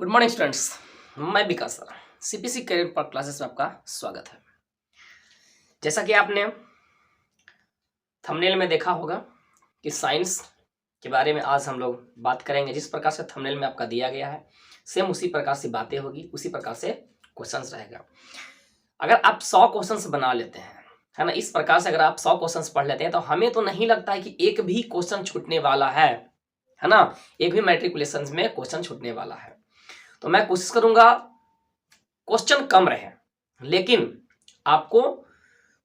Good morning students. मैं विकास sir CPC career पर classes में आपका स्वागत है। जैसा कि आपने थंबनेल में देखा होगा कि साइंस के बारे में आज हम लोग बात करेंगे। जिस प्रकार से थंबनेल में आपका दिया गया है सेम उसी प्रकार से बातें होगी, उसी प्रकार से क्वेश्चंस रहेगा। अगर आप 100 क्वेश्चंस बना लेते हैं, है ना, इस प्रकार से अगर आप 100 क्वेश्चंस पढ़ लेते हैं तो हमें तो नहीं लगता है कि एक भी क्वेश्चन छूटने वाला है ना, एक भी मैट्रिकुलेशन में क्वेश्चन छूटने वाला है। तो मैं कोशिश करूंगा क्वेश्चन कम रहे, लेकिन आपको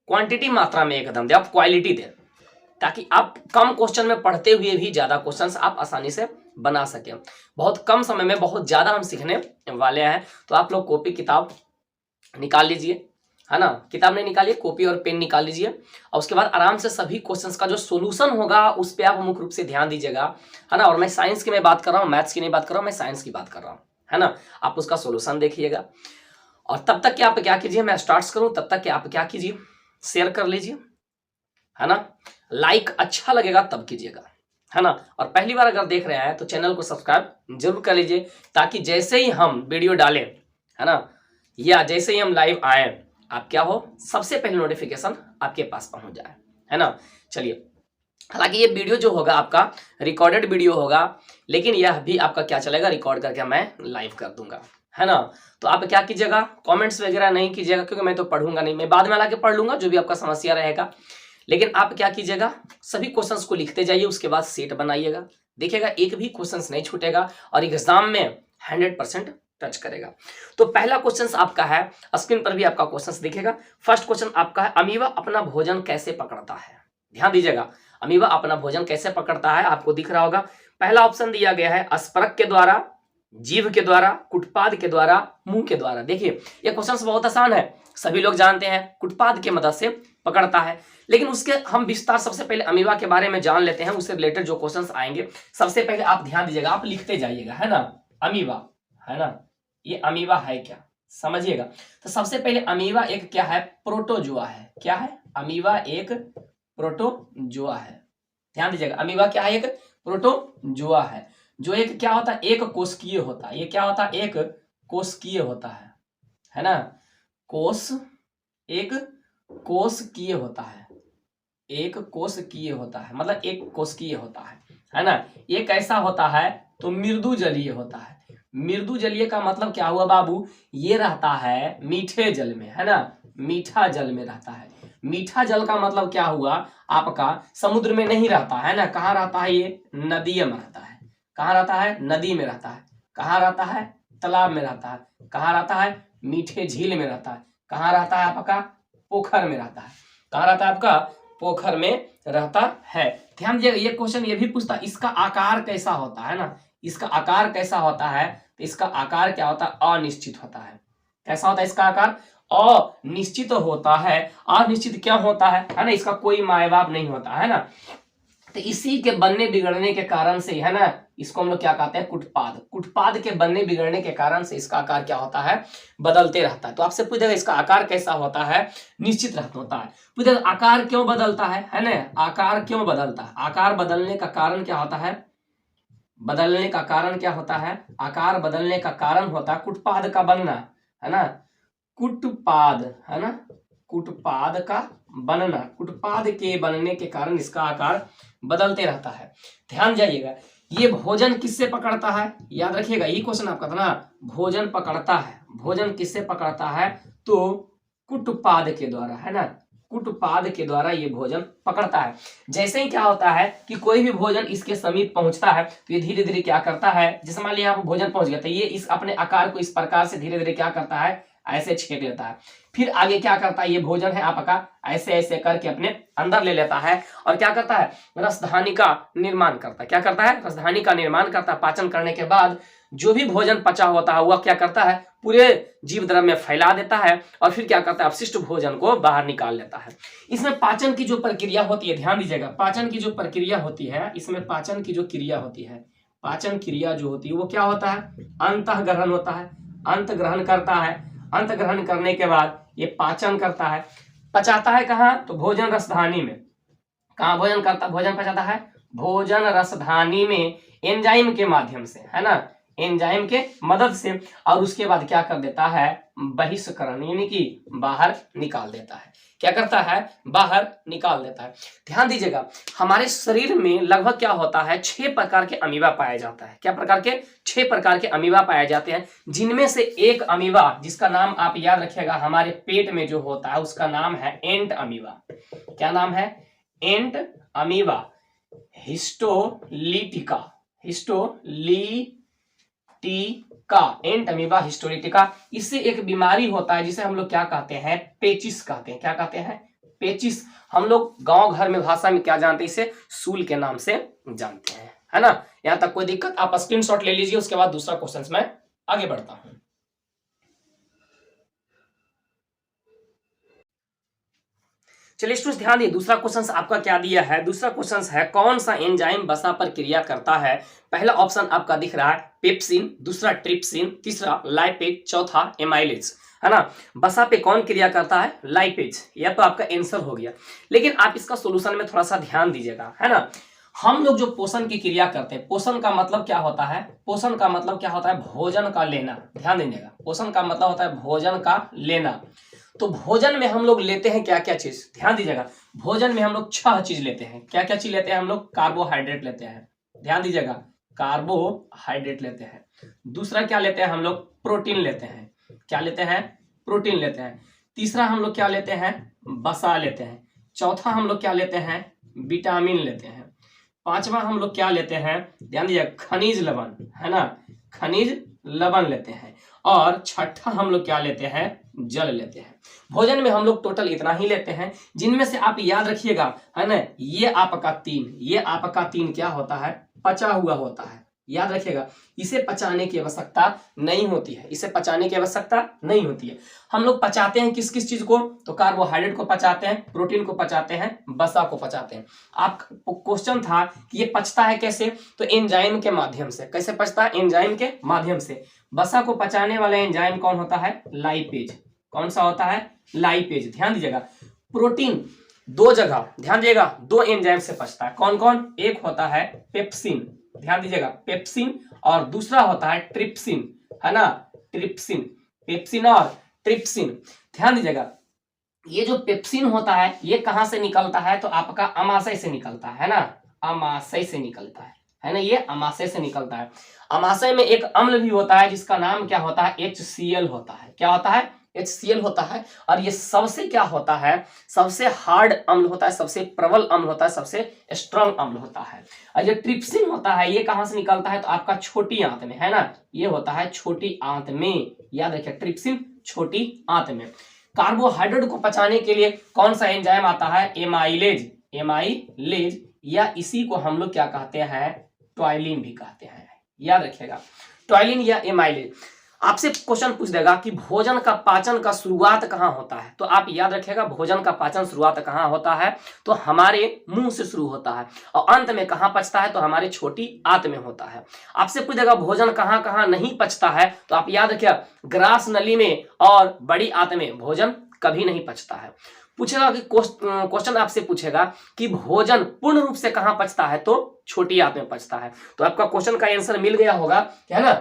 क्वांटिटी मात्रा में एकदम दे, आप क्वालिटी दे, ताकि आप कम क्वेश्चन में पढ़ते हुए भी ज्यादा क्वेश्चंस आप आसानी से बना सकें। बहुत कम समय में बहुत ज्यादा हम सीखने वाले हैं। तो आप लोग कॉपी किताब निकाल लीजिए, है ना, किताब नहीं निकालिए, कॉपी और पेन निकाल लीजिए और उसके बाद आराम से सभी क्वेश्चंस का जो सॉल्यूशन होगा उस पर आप मुख्य रूप से ध्यान दीजिएगा, है ना। और मैं साइंस की मैं बात कर रहा हूँ, मैथ्स की नहीं बात कर रहा हूँ, मैं साइंस की बात कर रहा हूँ, है ना। आप उसका सॉल्यूशन देखिएगा और तब तक कि आप क्या कीजिए, मैं स्टार्ट करूं तब तक कि आप क्या कीजिए, शेयर कर लीजिए, है ना। लाइक अच्छा लगेगा तब कीजिएगा, है ना। और पहली बार अगर देख रहे हैं तो चैनल को सब्सक्राइब जरूर कर लीजिए, ताकि जैसे ही हम वीडियो डालें, है ना, या जैसे ही हम लाइव आए, आप क्या हो, सबसे पहले नोटिफिकेशन आपके पास पहुंच जाए, है ना। चलिए, हालांकि ये वीडियो जो होगा आपका रिकॉर्डेड वीडियो होगा, लेकिन यह भी आपका क्या चलेगा, रिकॉर्ड करके मैं लाइव कर दूंगा, है ना। तो आप क्या कीजिएगा, कमेंट्स वगैरह नहीं कीजिएगा, क्योंकि मैं तो पढ़ूंगा नहीं, मैं बाद में लाके पढ़ लूंगा जो भी आपका समस्या रहेगा। लेकिन आप क्या कीजिएगा, सभी क्वेश्चंस को लिखते जाइए, उसके बाद सेट बनाइएगा, देखिएगा एक भी क्वेश्चंस नहीं छूटेगा और एग्जाम में 100% टच करेगा। तो पहला क्वेश्चन आपका है, स्क्रीन पर भी आपका क्वेश्चन दिखेगा। फर्स्ट क्वेश्चन आपका है, अमीबा अपना भोजन कैसे पकड़ता है। ध्यान दीजिएगा, अमीबा अपना भोजन कैसे पकड़ता है, आपको दिख रहा होगा। पहला ऑप्शन दिया गया है स्पर्क के द्वारा, जीभ के द्वारा, कुटपाद के द्वारा, मुंह के द्वारा। देखिए ये क्वेश्चन बहुत आसान है, सभी लोग जानते हैं कुटपाद के मदद से पकड़ता है। लेकिन उसके हम विस्तार सबसे पहले अमीबा के बारे में जान लेते हैं, उससे रिलेटेड जो क्वेश्चंस आएंगे। सबसे पहले आप ध्यान दीजिएगा, आप लिखते जाइएगा, है ना। अमीबा, है ना, ये अमीबा है क्या, समझिएगा। तो सबसे पहले अमीबा एक क्या है, प्रोटोजुआ है। क्या है, अमीबा एक प्रोटोजुआ है। ध्यान दीजिएगा, अमीबा क्या है, एक प्रोटोजुआ है, जो एक क्या होता है, एक कोशिकीय होता है। ये क्या होता है, एक कोशिकीय होता है ना। कोश, एक कोशिकीय होता है, एक कोशिकीय होता है, मतलब एक कोशिकीय होता है ना। ये कैसा होता है, तो मृदु जलीय होता है। मृदु जलीय का मतलब क्या हुआ बाबू, ये रहता है मीठे जल में, है ना, मीठा जल में रहता है। मीठा जल का मतलब क्या हुआ आपका, समुद्र में नहीं रहता है ना, कहाँ रहता है, ये नदी में रहता है। कहाँ रहता है, नदी में रहता है। कहाँ रहता है, तालाब में रहता है। कहाँ रहता है, मीठे झील में रहता है। कहाँ रहता है आपका, पोखर में रहता है। कहाँ रहता है आपका, पोखर में रहता है। ध्यान दीजिएगा, ये क्वेश्चन ये भी पूछता है इसका आकार कैसा होता है ना, इसका आकार कैसा होता है, तो इसका आकार क्या होता है, अनिश्चित होता है। कैसा होता है इसका आकार, अनिश्चित होता है। अनिश्चित क्या होता है ना, इसका कोई माए बाप नहीं होता है ना। तो इसी के बनने बिगड़ने के कारण से, है ना, इसको हम लोग क्या कहते हैं, कुटपाद। कुटपाद के बनने बिगड़ने के कारण से इसका आकार क्या होता है, बदलते रहता है। तो आपसे पूछेगा इसका आकार कैसा होता है, निश्चित रहता होता है। पूछेगा आकार क्यों बदलता है ना, आकार क्यों बदलता है। आकार बदलने का कारण क्या होता है, बदलने का कारण क्या होता है, आकार बदलने का कारण होता है कुटपाद का बनना, है ना। कुटपाद, है ना, कुटपाद का बनना, कुटपाद के बनने के कारण इसका आकार बदलते रहता है। ध्यान जाइएगा, ये भोजन किससे पकड़ता है, याद रखिएगा, ये क्वेश्चन आपका था ना, भोजन पकड़ता है, भोजन किससे पकड़ता है, तो कुटपाद के द्वारा, है ना, कुटपाद के द्वारा ये भोजन पकड़ता है। जैसे ही क्या होता है कि कोई भी भोजन इसके समीप पहुंचता है तो ये धीरे धीरे क्या करता है, जैसे मान लिया भोजन पहुंच गया तो ये इस अपने आकार को इस प्रकार से धीरे धीरे क्या करता है, ऐसे छेद लेता है। फिर आगे क्या करता है, ये भोजन है आपका ऐसे ऐसे करके अपने अंदर ले लेता है और क्या करता है, रसधानी का निर्माण करता है। क्या करता है, रसधानी का निर्माण करता है। पाचन करने के बाद जो भी भोजन पचा होता है वह क्या करता है, पूरे जीव द्रव्य में फैला देता है और फिर क्या करता है, अपशिष्ट भोजन को बाहर निकाल लेता है। इसमें पाचन की जो प्रक्रिया होती है, ध्यान दीजिएगा, पाचन की जो प्रक्रिया होती है, इसमें पाचन की जो क्रिया होती है, पाचन क्रिया जो होती है वो क्या होता है, अंतःग्रहण होता है। अंत ग्रहण करता है, अंत ग्रहण करने के बाद ये पाचन करता है। पचाता है कहाँ, तो भोजन रसधानी में। कहाँ भोजन करता, भोजन पचाता है भोजन रसधानी में, एंजाइम के माध्यम से, है ना, एंजाइम के मदद से, और उसके बाद क्या कर देता है, बहिष्करण, यानी कि बाहर निकाल देता है। क्या करता है, बाहर निकाल देता है। ध्यान दीजिएगा, हमारे शरीर में लगभग क्या होता है, 6 प्रकार के अमीबा पाया जाता है। क्या प्रकार के, 6 प्रकार के अमीबा पाए जाते हैं, जिनमें से एक अमीबा जिसका नाम आप याद रखिएगा, हमारे पेट में जो होता है उसका नाम है एंट अमीबा। क्या नाम है, एंट अमीबा हिस्टोलिटिका, हिस्टोलिटिका, एंट अमीबा हिस्टोलिटिका। इससे एक बीमारी होता है जिसे हम लोग क्या कहते हैं, पेचिस कहते हैं। क्या कहते हैं, पेचिस। हम लोग गांव घर में भाषा में क्या जानते हैं, इसे सूल के नाम से जानते हैं, है ना। यहां तक कोई दिक्कत, आप स्क्रीनशॉट ले लीजिए, उसके बाद दूसरा क्वेश्चन में आगे बढ़ता हूं। चलिए स्टूडेंट्स ध्यान दिए, दूसरा क्वेश्चन आपका क्या दिया है। दूसरा क्वेश्चन है, कौन सा एंजाइम वसा पर क्रिया करता है। पहला ऑप्शन आपका दिख रहा है पेप्सिन, दूसरा ट्रिप्सिन, तीसरा लाइपेज, चौथा एमाइलेज, है ना। वसा पे कौन क्रिया करता है, लाइपेज। यह तो आपका आंसर हो गया, लेकिन आप इसका सोल्यूशन में थोड़ा सा ध्यान दीजिएगा, है ना। हम लोग जो पोषण की क्रिया करते हैं, पोषण का मतलब क्या होता है, पोषण का मतलब क्या होता है, भोजन का लेना। ध्यान दीजिएगा, पोषण का मतलब होता है भोजन का लेना। तो भोजन में हम लोग लेते हैं क्या क्या चीज, ध्यान दीजिएगा, भोजन में हम लोग 6 चीज लेते हैं। क्या क्या चीज लेते हैं हम लोग, कार्बोहाइड्रेट लेते हैं, ध्यान दीजिएगा, कार्बोहाइड्रेट लेते हैं। दूसरा क्या लेते हैं हम लोग, प्रोटीन लेते हैं। क्या लेते हैं, प्रोटीन लेते हैं। तीसरा हम लोग क्या लेते हैं, वसा लेते हैं। चौथा हम लोग क्या लेते हैं, विटामिन लेते हैं। पांचवा हम लोग क्या लेते हैं, ध्यान दीजिएगा, खनिज लवण, है ना, खनिज लवण लेते हैं। और छठा हम लोग क्या लेते हैं, जल लेते हैं। भोजन में हम लोग टोटल इतना ही लेते हैं, जिनमें से आप याद रखिएगा, है ना, ये आपका 3 क्या होता है, पचा हुआ होता है। याद रखिएगा, इसे पचाने की आवश्यकता नहीं होती है, इसे पचाने की आवश्यकता नहीं होती है। हम लोग पचाते हैं किस किस चीज को, तो कार्बोहाइड्रेट को पचाते हैं, प्रोटीन को पचाते हैं, वसा को पचाते हैं। आप क्वेश्चन था कि ये पचता है कैसे, तो एंजाइम के माध्यम से। कैसे पचता है, एंजाइम के माध्यम से। वसा को पचाने वाला एंजाइम कौन होता है, लाइपेज। कौन सा होता है, लाइपेज। ध्यान दीजिएगा, प्रोटीन 2 जगह, ध्यान दीजिएगा, 2 एंजाइम से पचता है। कौन कौन, एक होता है पेप्सिन, ध्यान दीजिएगा, पेप्सिन, और दूसरा होता है ट्रिप्सिन, है ना, ट्रिप्सिन, पेप्सिन और ट्रिप्सिन। ध्यान दीजिएगा, ये जो पेप्सिन होता है ये कहां से निकलता है, तो आपका अमाशय से निकलता है ना, अमाशय से निकलता है ना, ये अमाशय से निकलता है। अमाशय में एक अम्ल भी होता है जिसका नाम क्या होता है, HCl होता है। क्या होता है, HCl होता है। और ये सबसे क्या होता है, सबसे हार्ड अम्ल होता है, सबसे प्रबल अम्ल होता है, सबसे स्ट्रॉन्ग अम्ल होता है। और ये ट्रिप्सिन होता है, ये कहां से निकलता है, तो आपका छोटी आंत में, है ना, ये होता है छोटी आंत में। याद रखिए, ट्रिप्सिन छोटी आंत में। कार्बोहाइड्रेट को पचाने के लिए कौन सा एंजाइम आता है, एमाइलेज, एमाइलेज, या इसी को हम लोग क्या कहते हैं, टॉयलिन भी कहते हैं। याद रखिएगा, टॉयलिन या एमाइलेज। आपसे क्वेश्चन पूछ देगा कि भोजन का पाचन का शुरुआत कहां होता है, तो आप याद रखिएगा, भोजन का पाचन शुरुआत कहां होता है, तो हमारे मुंह से शुरू होता है, और अंत में कहां पचता है, तो हमारे छोटी आंत में होता है। आपसे पूछ देगा भोजन कहां कहां नहीं पचता है, तो आप याद रखिएगा, ग्रास नली में और बड़ी आंत में भोजन कभी नहीं पचता है। पूछेगा कि क्वेश्चन आपसे पूछेगा कि भोजन पूर्ण रूप से कहां पचता है, तो छोटी आंत में पचता है। तो आपका क्वेश्चन का आंसर मिल गया होगा, है ना,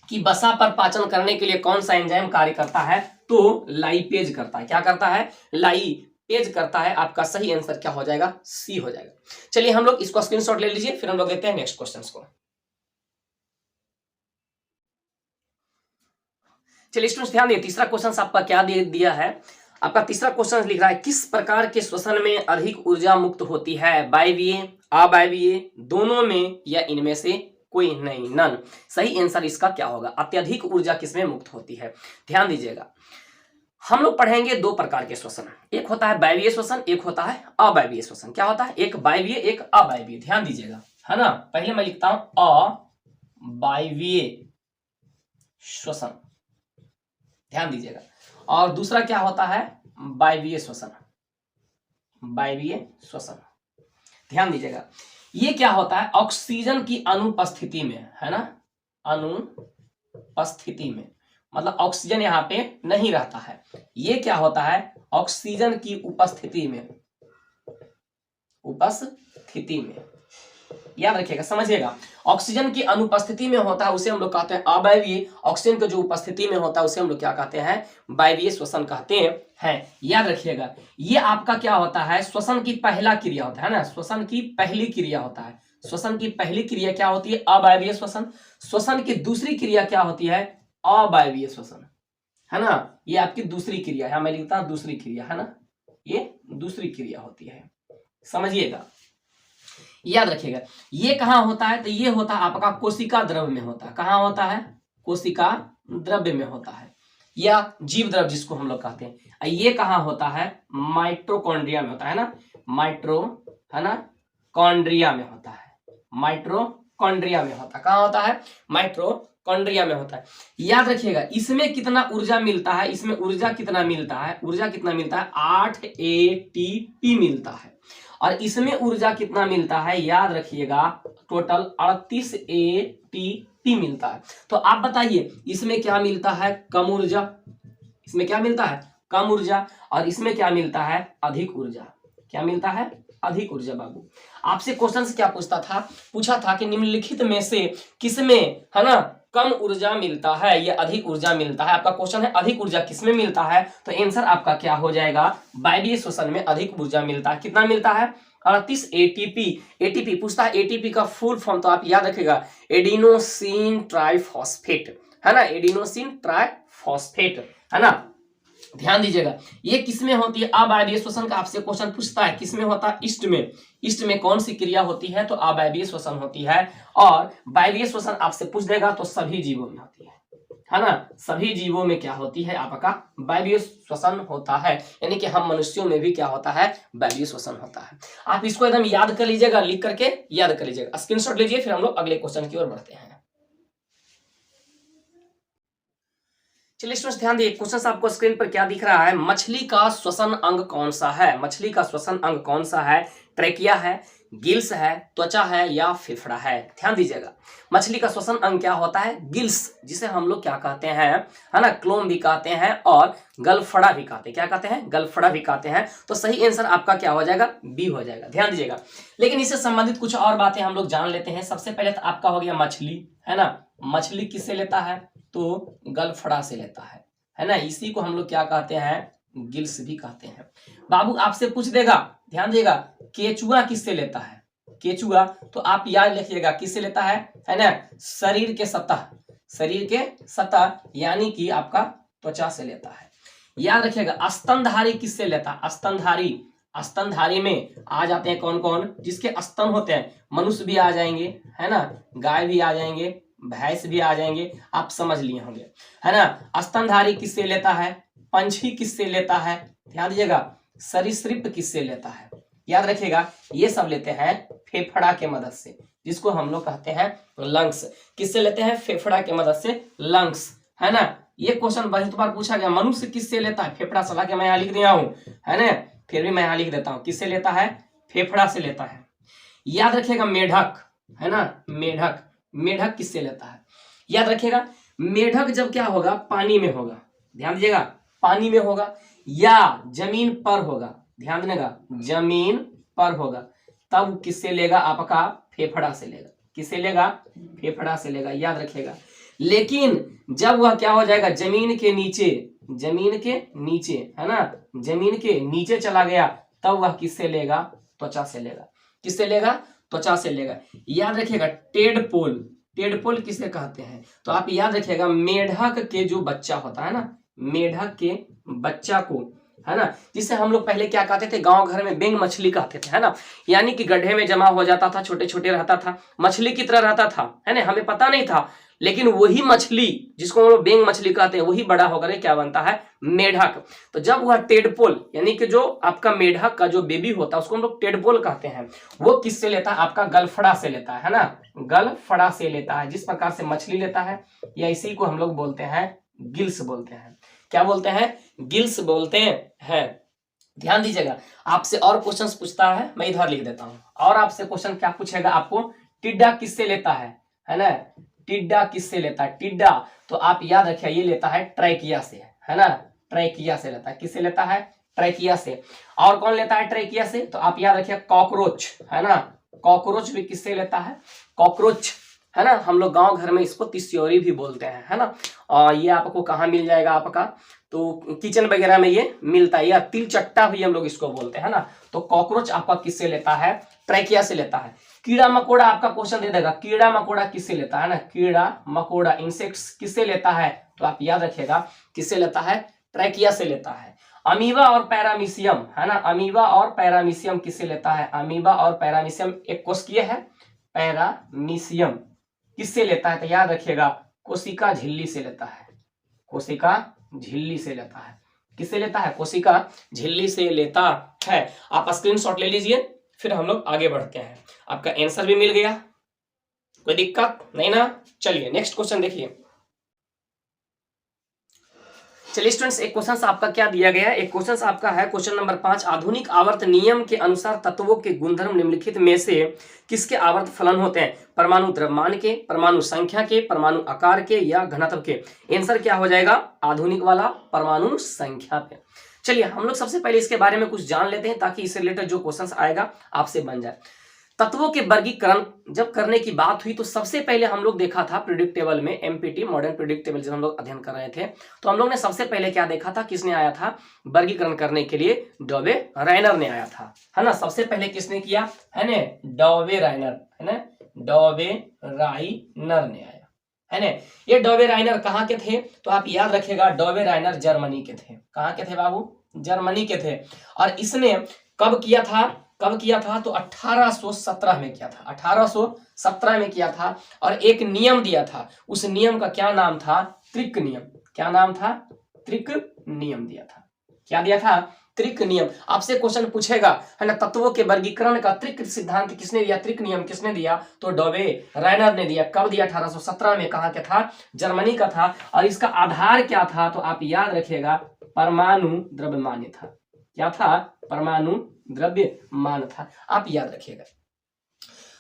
कि वसा पर पाचन करने के लिए कौन सा एंजाइम कार्य करता है, तो लाइपेज करता है। क्या करता है, लाइपेज करता है। आपका सही आंसर क्या हो जाएगा, सी हो जाएगा। चलिए हम लोग इसको स्क्रीनशॉट ले लीजिए, फिर हम लोग देखते हैं नेक्स्ट क्वेश्चन को। चलिए स्टूडेंट्स ध्यान दिए, तीसरा क्वेश्चन आपका क्या दिया है। आपका तीसरा क्वेश्चन लिख रहा है, किस प्रकार के श्वसन में अधिक ऊर्जा मुक्त होती है, वायवीय, अवायवीय, दोनों में, या इनमें से कोई नहीं, नन। सही आंसर इसका क्या होगा, अत्यधिक ऊर्जा किसमें मुक्त होती है। ध्यान दीजिएगा, हम लोग पढ़ेंगे 2 प्रकार के श्वसन, एक होता है वायवीय श्वसन, एक होता है अवायवीय श्वसन। क्या होता है, एक वायवीय, एक अवायवीय। ध्यान दीजिएगा, है ना, पहले मैं लिखता हूं अवायवीय श्वसन, ध्यान दीजिएगा, और दूसरा क्या होता है, वायवीय श्वसन, वायवीय श्वसन। ध्यान दीजिएगा, ये क्या होता है, ऑक्सीजन की अनुपस्थिति में, है ना, अनुपस्थिति में, मतलब ऑक्सीजन यहां पे नहीं रहता है। ये क्या होता है, ऑक्सीजन की उपस्थिति में, उपस्थिति में। याद रखिएगा, समझिएगा। ऑक्सीजन की अनुपस्थिति में होता है उसे हम लोग कहते हैं अवायवीय, ऑक्सीजन की जो उपस्थिति में होता है उसे हम लोग क्या कहते हैं, वायवीय श्वसन कहते हैं। याद रखिएगा, ये आपका क्या होता है, श्वसन की पहला क्रिया होता है ना, श्वसन की पहली क्रिया होता है। श्वसन की पहली क्रिया क्या होती है, अवायवीय श्वसन। श्वसन की दूसरी क्रिया क्या होती है, अवायवीय श्वसन, है ना। ये आपकी दूसरी क्रिया है, मैं लिखता हूं दूसरी क्रिया, है ना, ये दूसरी क्रिया होती है, समझिएगा, याद रखिएगा। ये कहां होता है, तो ये होता है आपका कोशिका द्रव्य में होता है। कहां होता है, कोशिका द्रव्य में होता है, या जीव द्रव्य जिसको हम लोग कहते हैं। ये कहां होता है, माइटोकॉन्ड्रिया में होता है ना, है ना, कॉन्ड्रिया में होता है, माइटोकॉन्ड्रिया में होता है। कहां होता है, माइटोकॉन्ड्रिया में होता है। याद रखिएगा, इसमें कितना ऊर्जा मिलता है, इसमें ऊर्जा कितना मिलता है, ऊर्जा कितना मिलता है, 8 ATP मिलता है। और इसमें ऊर्जा कितना मिलता है, याद रखिएगा, टोटल 38 ATP मिलता है। तो आप बताइए इसमें क्या मिलता है, कम ऊर्जा, इसमें क्या मिलता है, कम ऊर्जा, और इसमें क्या मिलता है, अधिक ऊर्जा। क्या मिलता है, अधिक ऊर्जा। बाबू आपसे क्वेश्चन क्या पूछा था कि निम्नलिखित में से किसमें, है ना, कम ऊर्जा मिलता है, ये अधिक ऊर्जा मिलता है। आपका क्वेश्चन है अधिक ऊर्जा किसमें मिलता है, तो आंसर आपका क्या हो जाएगा, वायवीय श्वसन में अधिक ऊर्जा मिलता है। कितना मिलता है, 38 ATP। एटीपी पूछता है, एटीपी का फुल फॉर्म तो आप याद रखिएगा, एडिनोसिन ट्राइफॉस्फेट, है ना, एडिनोसिन ट्राइफॉस्फेट, है ना। ध्यान दीजिएगा, ये किसमें होती है, अवायवीय श्वसन का आपसे क्वेश्चन पूछता है, किसमें होता है, ईस्ट में। ईस्ट में कौन सी क्रिया होती है, तो अवायवीय श्वसन होती है। और वायवीय श्वसन आपसे पूछ देगा तो सभी जीवों में होती है ना, सभी जीवों में क्या होती है, आपका वायवीय श्वसन होता है। यानी कि हम मनुष्यों में भी क्या होता है, वायवीय श्वसन होता है। आप इसको एकदम याद कर लीजिएगा, लिख करके याद कर लीजिएगा, स्क्रीनशॉट लीजिए, फिर हम लोग अगले क्वेश्चन की ओर बढ़ते हैं। चलिए स्टूडेंट्स ध्यान दिए, क्वेश्चन आपको स्क्रीन पर क्या दिख रहा है, मछली का श्वसन अंग कौन सा है, मछली का श्वसन अंग कौन सा है, ट्रेकिया है, गिल्स है, त्वचा है, या फेफड़ा है। ध्यान दीजिएगा, मछली का श्वसन अंग क्या होता है, गिल्स, जिसे हम लोग क्या कहते हैं, है ना, क्लोम भी कहते हैं, और गलफड़ा भी कहते हैं। क्या कहते हैं, गलफड़ा भी कहते हैं। तो सही आंसर आपका क्या हो जाएगा, बी हो जाएगा। ध्यान दीजिएगा, लेकिन इससे संबंधित कुछ और बातें हम लोग जान लेते हैं। सबसे पहले तो आपका हो गया मछली, है ना, मछली किससे लेता है, तो गलफड़ा से लेता है ना, इसी को हम लोग क्या कहते हैं, गिल्स भी कहते हैं। बाबू आपसे पूछ देगा, ध्यान देगा, केचुआ किससे लेता है, केचुआ तो आप याद रखिएगा किससे लेता है ना, शरीर के सतह यानी कि आपका त्वचा से लेता है। याद रखिएगा, स्तनधारी किससे लेता है, स्तनधारी में आ जाते हैं कौन कौन, जिसके स्तन होते हैं, मनुष्य भी आ जाएंगे, है ना, गाय भी आ जाएंगे, भैंस भी आ जाएंगे, आप समझ लिए होंगे, है ना। स्तनधारी किससे लेता है, पंछी किससे लेता है, ध्यान दीजिएगा, सरीसृप किससे लेता है। याद रखिएगा, ये सब लेते हैं फेफड़ा के मदद से, जिसको हम लोग कहते हैं लंग्स। किससे लेते हैं, फेफड़ा के मदद से, लंग्स, है ना। ये क्वेश्चन बहुत बार पूछा गया, मनुष्य किससे लेता है, फेफड़ा से, हालांकि मैं यहाँ लिख दिया हूं, है ना, फिर भी मैं यहाँ लिख देता हूं, किससे लेता है, फेफड़ा से लेता है। याद रखिएगा, मेढक, है ना, मेढक किससे लेता है। याद रखिएगा, मेढक जब क्या होगा, पानी में होगा, ध्यान दीजिएगा, पानी में होगा या जमीन पर होगा, ध्यान देगा, जमीन पर होगा, तब किससे लेगा, आपका फेफड़ा से लेगा। किससे लेगा, फेफड़ा से लेगा, याद रखिएगा। लेकिन जब वह क्या हो जाएगा, जमीन के नीचे, है ना, जमीन के नीचे चला गया, तब वह किससे लेगा, त्वचा से लेगा। किससे लेगा, त्वचा से लेगा। याद रखिएगा, टेडपोल किसे कहते हैं, तो आप याद रखिएगा, मेढक के जो बच्चा होता है ना, मेढक के बच्चा को, है ना, जिसे हम लोग पहले क्या कहते थे, गांव घर में बेंग मछली कहते थे, है ना, यानी कि गड्ढे में जमा हो जाता था, छोटे छोटे रहता था, मछली की तरह रहता था, है ना, हमें पता नहीं था, लेकिन वही मछली जिसको हम लोग बेंग मछली कहते हैं, वही बड़ा होकर क्या बनता है, मेढक। तो जब वह टेडपोल यानी कि जो आपका मेढक का जो बेबी होता है, उसको हम लोग टेडपोल कहते हैं, वो किससे लेता है, आपका गलफड़ा से लेता है ना, गलफड़ा से लेता है। जिस प्रकार से मछली लेता है, या इसी को हम लोग बोलते हैं गिल्स बोलते हैं। क्या बोलते हैं, गिल्स बोलते हैं। ध्यान दीजिएगा, आपसे और क्वेश्चंस पूछता है, मैं इधर लिख देता हूं, और आपसे क्वेश्चन क्या पूछेगा, आपको टिड्डा किससे लेता है ना, टिड्डा किससे लेता है, टिड्डा तो आप याद रखिए, ये लेता है ट्रैकिया से, है ना, ट्रैकिया से लेता है। किससे लेता है, ट्रैकिया से। और कौन लेता है ट्रैकिया से, तो आप याद रखिए, कॉकरोच, है ना, कॉकरोच भी किससे लेता है? कॉकरोच, है ना, हम लोग गांव घर में इसको तिस्योरी भी बोलते हैं, है ना। और ये आपको कहाँ मिल जाएगा? आपका तो किचन वगैरह में ये मिलता है, या तिलचट्टा भी हम लोग इसको बोलते हैं, है ना। तो कॉकरोच आपका किससे लेता है? ट्रैकिया से लेता है। कीड़ा मकोड़ा आपका क्वेश्चन दे देगा, कीड़ा मकोड़ा किससे लेता है ना, कीड़ा मकोड़ा इंसेक्ट्स किससे लेता है? तो आप याद रखिएगा किससे लेता है? ट्रैकिया से लेता है। अमीबा और पैरामीशियम, है ना, अमीबा और पैरामीशियम किससे लेता है? अमीबा और पैरामीशियम एक कोशिकीय है, पैरामीशियम किससे लेता है? तो याद रखिएगा कोशिका झिल्ली से लेता है, कोशिका झिल्ली से लेता है। किससे लेता है? कोशिका झिल्ली से लेता है। आप स्क्रीनशॉट ले लीजिए, फिर हम लोग आगे बढ़ते हैं। आपका आंसर भी मिल गया, कोई दिक्कत नहीं ना। चलिए नेक्स्ट क्वेश्चन देखिए। चलिए स्टूडेंट्स, एक क्वेश्चन आपका क्या दिया गया है? एक क्वेश्चन आपका है क्वेश्चन नंबर 5, आधुनिक आवर्त नियम के अनुसार तत्वों के गुणधर्म निम्नलिखित में से किसके आवर्त फलन होते हैं? परमाणु द्रव्यमान के, परमाणु संख्या के, परमाणु आकार के, या घनत्व के? आंसर क्या हो जाएगा? आधुनिक वाला परमाणु संख्या पे। चलिए हम लोग सबसे पहले इसके बारे में कुछ जान लेते हैं, ताकि इससे रिलेटेड जो क्वेश्चन आएगा आपसे बन जाए। तत्वों के वर्गीकरण जब करने की बात हुई तो सबसे पहले हम लोग देखा था प्रिडिक्टेबल में, एमपीटी मॉडर्न प्रिडिक्टेबल जब हम लोग अध्ययन कर रहे थे, तो हम लोग ने सबसे पहले क्या देखा था? किसने आया था वर्गीकरण करने के लिए? डॉवे राइनर ने आया था, है ना। सबसे पहले किसने किया? है ना, डॉवे राइनर, है ना, डॉवे राइनर ने आया, है ना। ये डॉवे राइनर कहाँ के थे? तो आप याद रखिएगा डॉवे राइनर जर्मनी के थे। कहाँ के थे बाबू? जर्मनी के थे। और इसने कब किया था? कब किया था? तो 1817 में किया था, 1817 में किया था। और एक नियम दिया था, उस नियम का क्या नाम था? त्रिक नियम। क्या नाम था? त्रिक नियम दिया था। क्या दिया था? त्रिक नियम। आपसे क्वेश्चन पूछेगा, है ना, तत्वों के वर्गीकरण का त्रिक सिद्धांत किसने दिया? त्रिक नियम किसने दिया? तो डॉवे राइनर ने दिया। कब दिया? 1817 में। कहाँ का था? जर्मनी का था। और इसका आधार क्या था? तो आप याद रखिएगा परमाणु द्रव्यमान था। क्या था? परमाणु द्रव्यमान था, आप याद रखिएगा।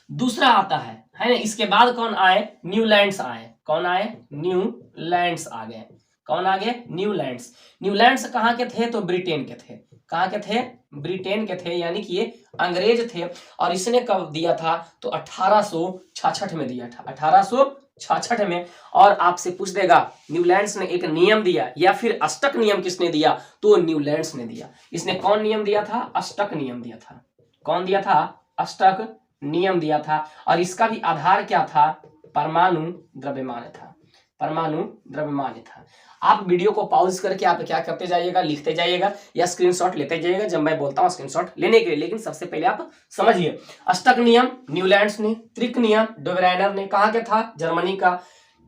दूसरा आता है ना, इसके बाद कौन आए? न्यूलैंड्स आए। कौन आए? न्यूलैंड्स आ गए। कौन आ गए? न्यूलैंड्स। न्यूलैंड्स कहाँ के थे? तो ब्रिटेन के थे। कहाँ के थे? ब्रिटेन के थे, यानी कि ये अंग्रेज थे। और इसने कब दिया था? तो 1866 में दिया था, 1866 में। और आपसे पूछ देगा न्यूलैंड्स ने एक नियम दिया, या फिर अष्टक नियम किसने दिया? तो न्यूलैंड्स ने दिया। इसने कौन नियम दिया था? अष्टक नियम दिया था। कौन दिया था? अष्टक नियम दिया था। और इसका भी आधार क्या था? परमाणु द्रव्यमान था। परमाणु द्रव्यमान था। आप वीडियो को पॉज करके आप क्या करते जाइएगा? लिखते जाइएगा या स्क्रीनशॉट लेते जाइएगा जब मैं बोलता हूं स्क्रीनशॉट लेने के लिए। लेकिन सबसे पहले आप समझिए, अष्टक नियम न्यूलैंड्स ने, त्रिक नियम डॉवे राइनर ने। कहाँ के था? जर्मनी का।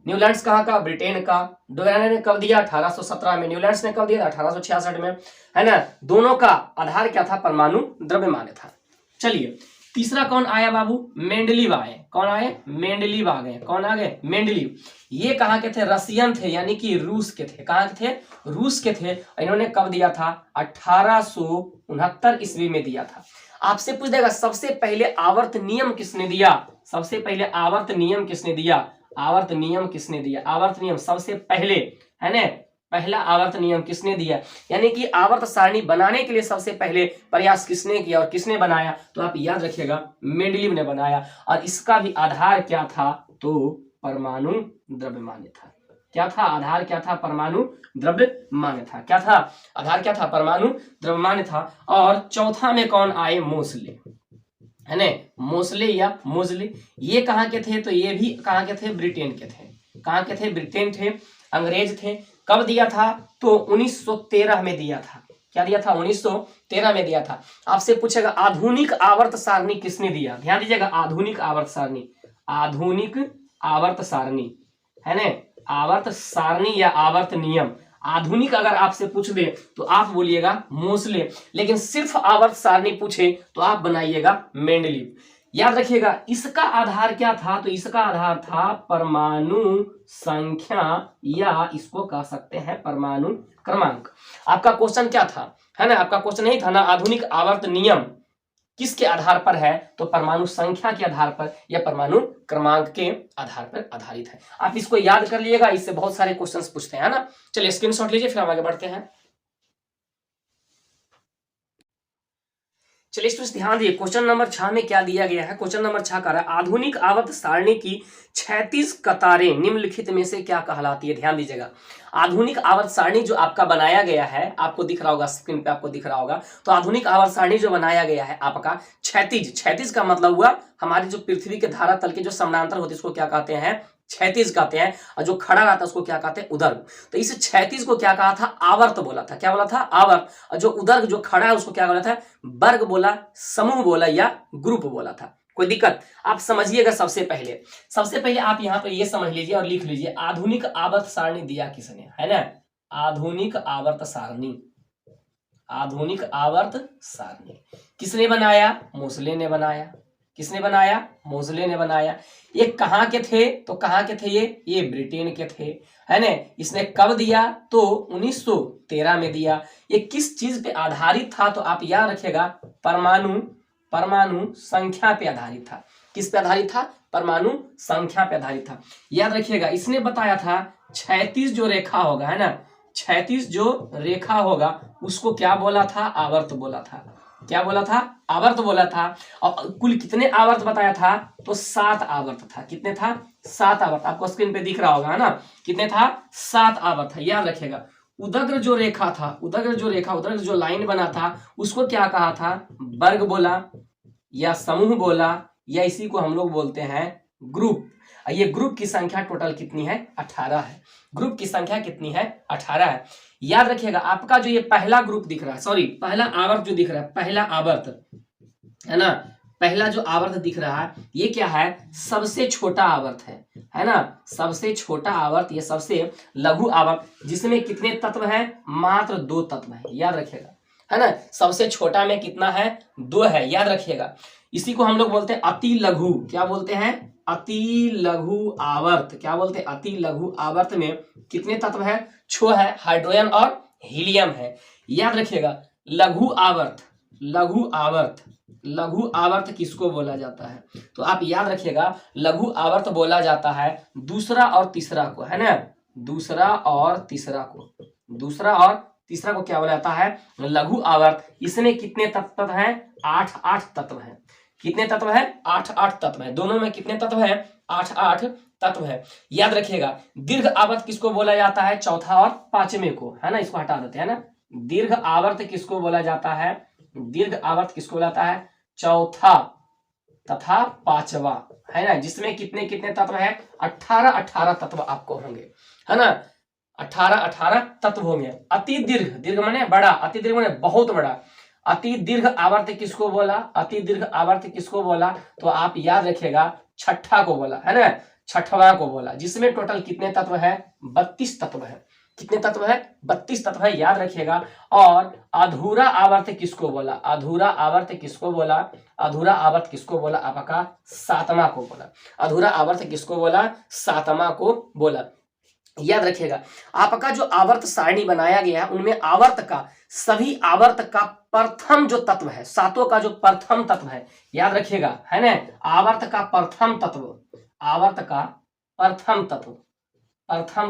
न्यूलैंड्स कहाँ का? ब्रिटेन का। डॉवे राइनर ने कब दिया? 1817 में। न्यूलैंड्स ने कब दिया? 1866 में, है ना। दोनों का आधार क्या था? परमाणु द्रव्यमान था। चलिए तीसरा कौन आया बाबू? मेंडलीव आए। कौन आए? मेंडलीव आ गए। कौन आ गए? मेंडलीव। ये कहाँ के थे? रसियन थे, यानी कि रूस के थे। कहाँ के थे? रूस के थे। इन्होंने कब दिया था? 1869 ईस्वी में दिया था। आपसे पूछ देगा सबसे पहले आवर्त नियम किसने दिया? सबसे पहले आवर्त नियम किसने दिया? आवर्त नियम किसने दिया? आवर्त नियम सबसे पहले, है ना, पहला आवर्त नियम किसने दिया? यानी कि आवर्त सारणी बनाने के लिए सबसे पहले प्रयास किसने किया और किसने बनाया? तो आप याद रखिएगा मेंडलीव ने बनाया। और इसका भी आधार क्या था? तो परमाणु द्रव्यमान था। क्या था? आधार क्या था? परमाणु द्रव्यमान था। क्या था? आधार क्या था? परमाणु द्रव्यमान था। और चौथा में कौन आए? मोसले, है ना, मोसले या मोजले। ये कहाँ के थे? तो ये भी कहाँ के थे? ब्रिटेन के थे। कहाँ के थे? ब्रिटेन थे, अंग्रेज थे। कब दिया था? तो 1913 में दिया था। क्या दिया था? 1913 में दिया था। आपसे पूछेगा आधुनिक आवर्त सारणी किसने दिया? ध्यान दीजिएगा, आधुनिक आवर्त सारणी, आधुनिक आवर्त सारणी, है ना, आवर्त सारणी या आवर्त नियम। आधुनिक अगर आपसे पूछ दे तो आप बोलिएगा मोसले, लेकिन सिर्फ आवर्त सारणी पूछे तो आप बनाइएगा मेंडलीव। याद रखिएगा इसका आधार क्या था? तो इसका आधार था परमाणु संख्या, या इसको कह सकते हैं परमाणु क्रमांक। आपका क्वेश्चन क्या था? है ना, आपका क्वेश्चन नहीं था ना, आधुनिक आवर्त नियम किसके आधार पर है? तो परमाणु संख्या के आधार पर या परमाणु क्रमांक के आधार पर आधारित है। आप इसको याद कर लीजिएगा, इससे बहुत सारे क्वेश्चंस पूछते हैं ना। चलिए स्क्रीनशॉट लीजिए, फिर हम आगे बढ़ते हैं। चलिए स्टूडेंट्स ध्यान दिए, क्वेश्चन नंबर 6 में क्या दिया गया है। क्वेश्चन नंबर 6 कह रहा है आधुनिक आवर्त सारणी की 36 कतारें निम्नलिखित में से क्या कहलाती है। ध्यान दीजिएगा, आधुनिक आवर्त सारणी जो आपका बनाया गया है, आपको दिख रहा होगा स्क्रीन पे, आपको दिख रहा होगा। तो आधुनिक आवर्त सारणी जो बनाया गया है आपका 36 का मतलब हुआ हमारी जो पृथ्वी के धरातल के जो समानांतर होते हैं उसको क्या कहते हैं, क्षैतिज कहते हैं। और जो खड़ा रहता है उसको क्या कहते हैं, उदर्ग। तो इस 36 को क्या कहा था, आवर्त बोला था। क्या बोला था, आवर्त। और जो उदर्ग जो खड़ा है उसको क्या बोला था, वर्ग बोला, समूह बोला या ग्रुप बोला था। कोई दिक्कत, आप समझिएगा। सबसे पहले आप यहाँ पे ये समझ लीजिए और लिख लीजिए, आधुनिक आवर्त सारणी दिया किसने, है ना। आधुनिक आवर्त सारणी, आधुनिक आवर्त सारणी किसने बनाया, मोसले ने बनाया। किसने बनाया, मोसले ने बनाया। ये कहाँ के थे, तो कहाँ के थे ये ब्रिटेन के थे, है ना। इसने कब दिया, तो 1913 में दिया। ये किस चीज पे आधारित था, तो आप याद रखिएगा, परमाणु संख्या पे आधारित था। किस पे आधारित था, परमाणु संख्या पे आधारित था। याद रखिएगा, इसने बताया था 36 जो रेखा होगा, है ना, 36 जो रेखा होगा उसको क्या बोला था, आवर्त बोला था। क्या बोला था, आवर्त बोला था। और कुल कितने आवर्त बताया था, तो 7 आवर्त था। कितने था, 7 आवर्त। आपको स्क्रीन पे दिख रहा होगा, है ना, कितने था, 7 आवर्त था। याद रखिएगा, उदग्र जो रेखा था, उदग्र जो लाइन बना था उसको क्या कहा था, वर्ग बोला या समूह बोला, या इसी को हम लोग बोलते हैं ग्रुप। ये ग्रुप की संख्या टोटल कितनी है, 18 है। ग्रुप की संख्या कितनी है, 18 है। याद रखिएगा, आपका जो ये पहला ग्रुप दिख रहा है, सॉरी पहला आवर्त जो दिख रहा है, पहला आवर्त है ना, पहला जो आवर्त दिख रहा है ये क्या है, सबसे छोटा आवर्त है ना, सबसे छोटा आवर्त, ये सबसे लघु आवर्त, जिसमें कितने तत्व हैं, मात्र 2 तत्व है। याद रखिएगा, है ना, सबसे छोटा में कितना है, 2 है। याद रखिएगा, इसी को हम लोग बोलते हैं अति लघु। क्या बोलते हैं, अति लघु आवर्त। क्या बोलते हैं, अति लघु आवर्त में कितने तत्व है, 6 है, हाइड्रोजन और हीलियम है। याद रखिएगा, लघु आवर्त, लघु आवर्त किसको बोला जाता है, तो आप याद रखिएगा, लघु आवर्त बोला जाता है दूसरा और तीसरा को, है ना, दूसरा और तीसरा को क्या बोला जाता है, लघु आवर्त। इसमें कितने तत्व हैं, 8 तत्व हैं। कितने तत्व है, 8 तत्व है। दोनों में कितने तत्व है, 8 तत्व है। याद रखिएगा, दीर्घ आवर्त किसको बोला जाता है, चौथा और पांचवें को, है ना, इसको हटा देते हैं ना। दीर्घ आवर्त किसको बोला जाता है, दीर्घ आवर्त किसको बोला जाता है, चौथा तथा पांचवा, है ना, जिसमें कितने कितने तत्व है, 18 तत्व आपको होंगे, है ना, 18 तत्व होंगे। अति दीर्घ माने बड़ा, अति दीर्घ माने बहुत बड़ा। अति दीर्घ आवर्त किसको बोला, अति दीर्घ आवर्त किसको बोला, तो आप याद रखिएगा, छठा को बोला, है ना, छठवा को बोला, जिसमें टोटल कितने तत्व है, 32 तत्व है। कितने तत्व है, 32 तत्व है। याद रखिएगा। और अधूरा आवर्त किसको बोला, अधूरा आवर्त किसको बोला, अधूरा आवर्त किसको बोला, आपका 7वां को बोला। अधूरा आवर्त किसको बोला, 7वां को बोला। याद रखिएगा, आपका जो आवर्त सारणी बनाया गया है उनमें आवर्त का, सभी आवर्त का प्रथम जो तत्व है, 7 का जो प्रथम तत्व है, याद रखिएगा, है ना, आवर्त का प्रथम तत्व, आवर्त का प्रथम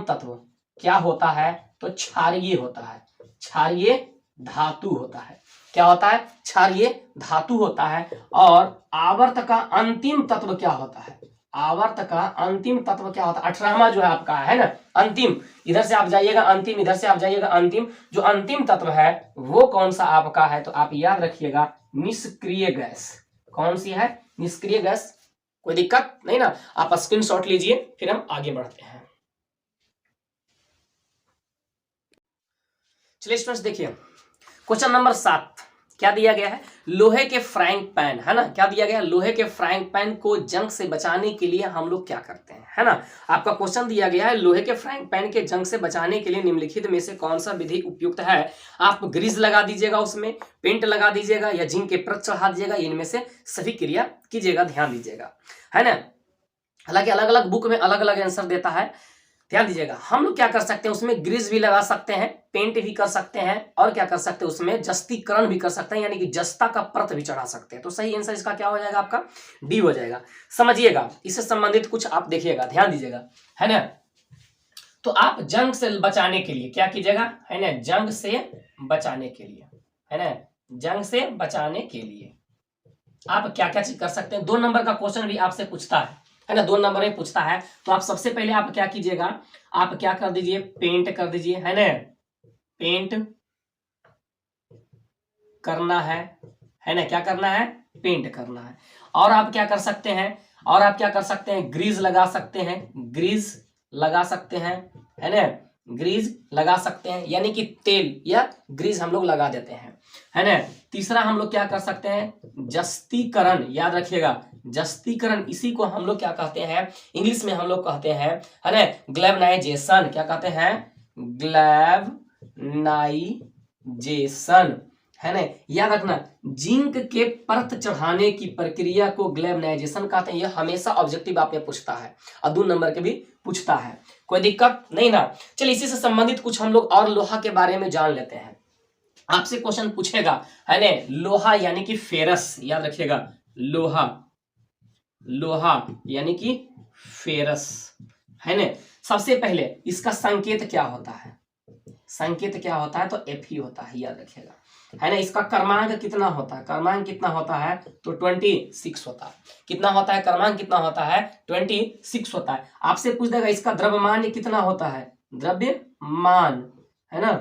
तत्व क्या होता है, तो क्षारीय होता है, क्षारीय धातु होता है। क्या होता है, क्षारीय धातु होता है। और आवर्त का अंतिम तत्व क्या होता है, आवर्त का अंतिम तत्व क्या होता है, 18वां जो है आपका, है ना, अंतिम। इधर से आप जाइएगा अंतिम, इधर से आप जाइएगा अंतिम। जो अंतिम तत्व है वो कौन सा आपका है, तो आप याद रखिएगा, निष्क्रिय गैस। कौन सी है, निष्क्रिय गैस। कोई दिक्कत नहीं ना, आप स्क्रीनशॉट लीजिए, फिर हम आगे बढ़ते हैं। चलिए स्टूडेंट्स देखिए, क्वेश्चन नंबर 7 क्या दिया गया है, लोहे के फ्राइंग पैन, है ना, क्या दिया गया, लोहे के फ्राइंग पैन को जंग से बचाने के लिए हम लोग क्या करते हैं, है ना। आपका क्वेश्चन दिया गया है, लोहे के फ्राइंग पैन के जंग से बचाने के लिए निम्नलिखित में से कौन सा विधि उपयुक्त है। आप ग्रीस लगा दीजिएगा, उसमें पेंट लगा दीजिएगा, या जिंक के परत चढ़ा दीजिएगा, इनमें से सभी क्रिया कीजिएगा, ध्यान दीजिएगा, है ना। हालांकि अलग अलग बुक में अलग अलग आंसर देता है, ध्यान दीजिएगा। हम लोग क्या कर सकते हैं, उसमें ग्रीस भी लगा सकते हैं, पेंट भी कर सकते हैं, और क्या कर सकते हैं, उसमें जस्तीकरण भी कर सकते हैं, यानी कि जस्ता का परत भी चढ़ा सकते हैं। तो सही आंसर इसका क्या हो जाएगा, आपका डी हो जाएगा। समझिएगा, इससे संबंधित कुछ आप देखिएगा, ध्यान दीजिएगा, है ना। तो आप जंग से बचाने के लिए क्या कीजिएगा, है ना, जंग से बचाने के लिए, है ना, जंग से बचाने के लिए आप क्या क्या चीज कर सकते हैं। 2 नंबर का क्वेश्चन भी आपसे पूछता है ना, 2 नंबर में पूछता है। तो आप सबसे पहले आप क्या कीजिएगा, आप क्या कर दीजिए, पेंट कर दीजिए, है ना, पेंट करना है ना, क्या करना है, पेंट करना है। और आप क्या कर सकते हैं, और आप क्या कर सकते हैं, ग्रीज लगा सकते हैं, ग्रीज लगा सकते हैं, है ना, ग्रीज लगा सकते हैं, यानी कि तेल या ग्रीज हम लोग लगा देते हैं, है ना। तीसरा हम लोग क्या कर सकते हैं, जस्तीकरण, याद रखिएगा, जस्तीकरण, इसी को हम लोग क्या कहते हैं, इंग्लिश में हम लोग कहते हैं, है ना, ग्लैबनाइजेशन, क्या कहते हैं, ग्लैबनाइजेशन, है ना। याद रखना, जिंक के परत चढ़ाने की प्रक्रिया को ग्लैबनाइजेशन कहते हैं। यह हमेशा ऑब्जेक्टिव आपने पूछता है और 2 नंबर के भी पूछता है, कोई दिक्कत नहीं ना। चलिए इसी से संबंधित कुछ हम लोग और लोहा के बारे में जान लेते हैं। आपसे क्वेश्चन पूछेगा, है ना, लोहा यानी कि फेरस, याद रखिएगा, लोहा, लोहा यानी कि फेरस, है ना। सबसे पहले इसका संकेत क्या होता है, संकेत क्या होता है, तो एफ ही होता है, याद रखिएगा, है ना। इसका क्रमांक कितना होता है, क्रमांक कितना होता है, तो 26 होता है। कितना होता है, क्रमांक कितना होता है, 26 होता है। आपसे पूछ देगा इसका द्रव्यमान कितना होता है, द्रव्यमान, है ना,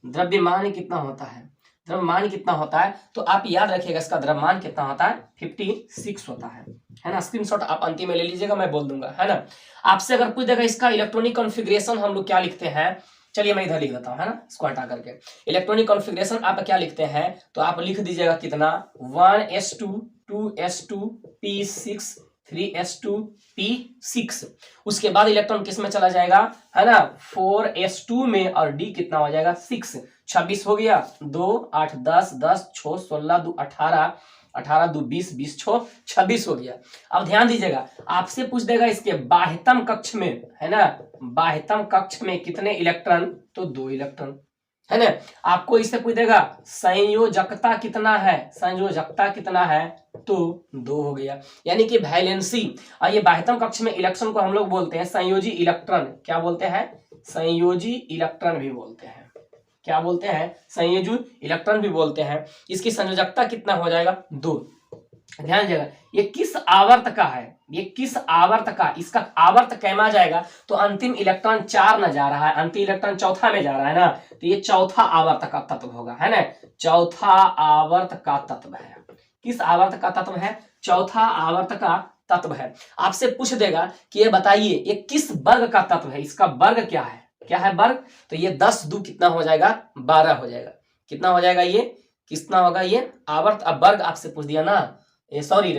द्रव्यमान कितना होता है, द्रव्यमान कितना होता है, तो आप याद रखिएगा इसका द्रव्यमान कितना होता है, 56 होता है ना। स्क्रीनशॉट आप अंतिम में ले लीजिएगा, मैं बोल दूंगा, है ना। आपसे अगर पूछ देगा इसका इलेक्ट्रॉनिक कॉन्फ़िगरेशन हम लोग क्या लिखते हैं, चलिए मैं इधर लिख देता हूं, है ना, इसको हटा करके। इलेक्ट्रॉनिक कॉन्फ़िगरेशन आप क्या लिखते हैं, तो आप लिख दीजिएगा कितना, 1s2 2s2 p6 3s2 p6। उसके बाद इलेक्ट्रॉन किस में चला जाएगा, है ना, 4s2 में, और d कितना हो जाएगा, 6, 26 हो गया, 2 8 10 10 6 16 2 18 18 2 20 20 6 26 हो गया। अब ध्यान दीजिएगा, आपसे पूछ देगा इसके बाह्यतम कक्ष में, है ना, बाह्यतम कक्ष में कितने इलेक्ट्रॉन, तो 2 इलेक्ट्रॉन, है ना। आपको इससे पूछ देगा संयोजकता कितना है, संयोजकता कितना है, तो 2 हो गया, यानी कि वैलेंसी। और ये बाह्यतम कक्ष में इलेक्ट्रॉन को हम लोग बोलते हैं संयोजी इलेक्ट्रॉन, क्या बोलते हैं, संयोजी इलेक्ट्रॉन भी बोलते हैं, क्या बोलते हैं, संयोजी इलेक्ट्रॉन भी बोलते हैं। इसकी संयोजकता कितना हो जाएगा, 2। ध्यान दीजिएगा, ये किस आवर्त का है, ये किस आवर्त का, इसका आवर्त कैमा जाएगा, तो अंतिम इलेक्ट्रॉन 4 में जा रहा है, अंतिम इलेक्ट्रॉन चौथा में जा रहा है ना, तो ये चौथा आवर्त का तत्व होगा, है ना, चौथा आवर्त का तत्व है। किस आवर्त का तत्व है, चौथा आवर्त का तत्व है। आपसे पूछ देगा कि ये बताइए ये किस वर्ग का तत्व है, इसका वर्ग क्या है, क्या है वर्ग, तो ये 10 2 कितना हो जाएगा, 12 हो जाएगा। कितना हो जाएगा, ये कितना होगा, ये आवर्त। अब वर्ग आपसे पूछ दिया ना, ये सॉरी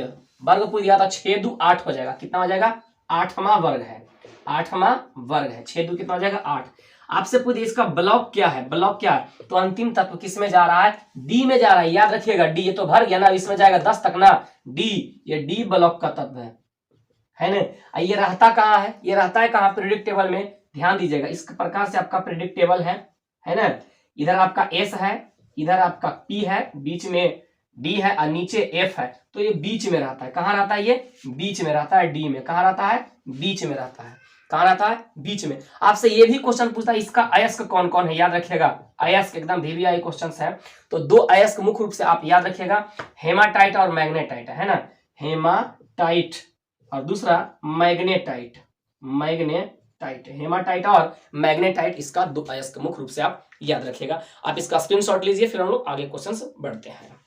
वर्ग पूछ दिया था, 6 2 8 हो जाएगा। कितना हो जाएगा, 8वां वर्ग है, 8वां वर्ग है, 6 2 कितना हो जाएगा, 8। आपसे पूछ दिया इसका ब्लॉक क्या है, ब्लॉक क्या है, तो अंतिम तत्व किस में जा रहा है, डी में जा रहा है, याद रखिएगा डी, ये तो भर गया ना, इसमें जाएगा 10 तक ना, डी, ये डी ब्लॉक का तत्व है ना। ये रहता कहाँ है, ये रहता है कहाँ, पीरियोडिक टेबल में। ध्यान दीजिएगा, इस प्रकार से आपका पीरियोडिक टेबल है ना। इधर आपका एस है, इधर आपका पी है, बीच में डी है और नीचे एफ है, तो ये बीच में रहता है। कहाँ रहता है, ये बीच में रहता है, डी में। कहाँ रहता है, बीच में रहता है। कहाँ रहता है, बीच में। आपसे ये भी क्वेश्चन पूछता है इसका अयस्क कौन कौन है, याद रखिएगा, अयस्क एकदम वीवीआई क्वेश्चन है। तो 2 अयस्क मुख्य रूप से आप याद रखिएगा, हेमाटाइट और मैग्नेटाइट, है ना, हेमाटाइट और दूसरा मैग्नेटाइट, मैग्नेटाइट, हेमाटाइट और मैग्नेटाइट, इसका 2 अयस्क मुख्य रूप से आप याद रखिएगा। आप इसका स्क्रीनशॉट लीजिए, फिर हम लोग आगे क्वेश्चंस बढ़ते हैं।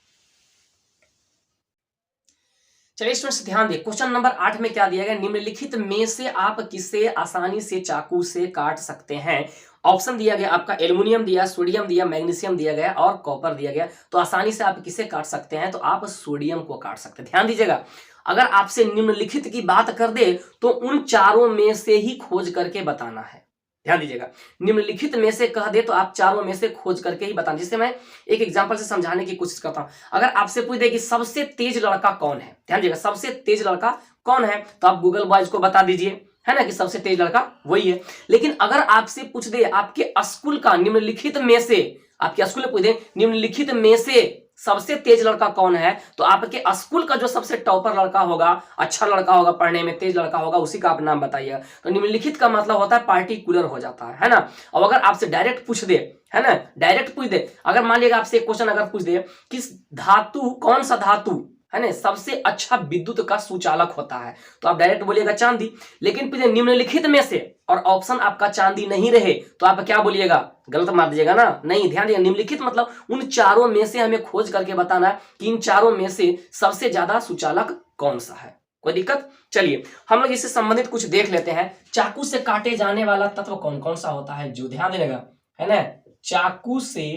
चलिए स्टूडेंट्स ध्यान दिए, क्वेश्चन नंबर 8 में क्या दिया गया, निम्नलिखित में से आप किसे आसानी से चाकू से काट सकते हैं। ऑप्शन दिया गया आपका एल्युमिनियम दिया, सोडियम दिया, मैग्नीशियम दिया गया और कॉपर दिया गया। तो आसानी से आप किसे काट सकते हैं, तो आप सोडियम को काट सकते हैं। ध्यान दीजिएगा, अगर आपसे निम्नलिखित की बात कर दे तो उन चारों में से ही खोज करके बताना है। ध्यान दीजिएगा, निम्नलिखित में से कह दे तो आप चारों में से खोज करके ही बताना। जिससे मैं एक एग्जांपल से समझाने की कोशिश करता हूं। अगर आपसे पूछ दे कि सबसे तेज लड़का कौन है, ध्यान दीजिएगा, सबसे तेज लड़का कौन है, तो आप गूगल बॉयज को बता दीजिए, है ना, कि सबसे तेज लड़का वही है। लेकिन अगर आपसे पूछ दे आपके स्कूल का निम्नलिखित में से, आपके स्कूल में पूछ दे निम्नलिखित में से सबसे तेज लड़का कौन है, तो आपके स्कूल का जो सबसे टॉपर लड़का होगा, अच्छा लड़का होगा, पढ़ने में तेज लड़का होगा, उसी का आप नाम बताइएगा। तो निम्नलिखित का मतलब होता है पार्टिकुलर हो जाता है ना। और अगर आपसे डायरेक्ट पूछ दे, है ना, डायरेक्ट पूछ दे, अगर मान लीजिएगा आपसे एक क्वेश्चन अगर पूछ दे, किस धातु, कौन सा धातु है ना सबसे अच्छा विद्युत का सुचालक होता है, तो आप डायरेक्ट बोलिएगा चांदी। लेकिन फिर निम्नलिखित में से और ऑप्शन आपका चांदी नहीं रहे तो आप क्या बोलिएगा, गलत मार दीजिएगा ना, नहीं, ध्यान दीजिएगा, निम्नलिखित मतलब उन चारों में से हमें खोज करके बताना है कि इन चारों में से सबसे ज्यादा सुचालक कौन सा है। कोई दिक्कत? चलिए हम लोग इससे संबंधित कुछ देख लेते हैं। चाकू से काटे जाने वाला तत्व कौन कौन सा होता है, जो ध्यान देगा, है ना, चाकू से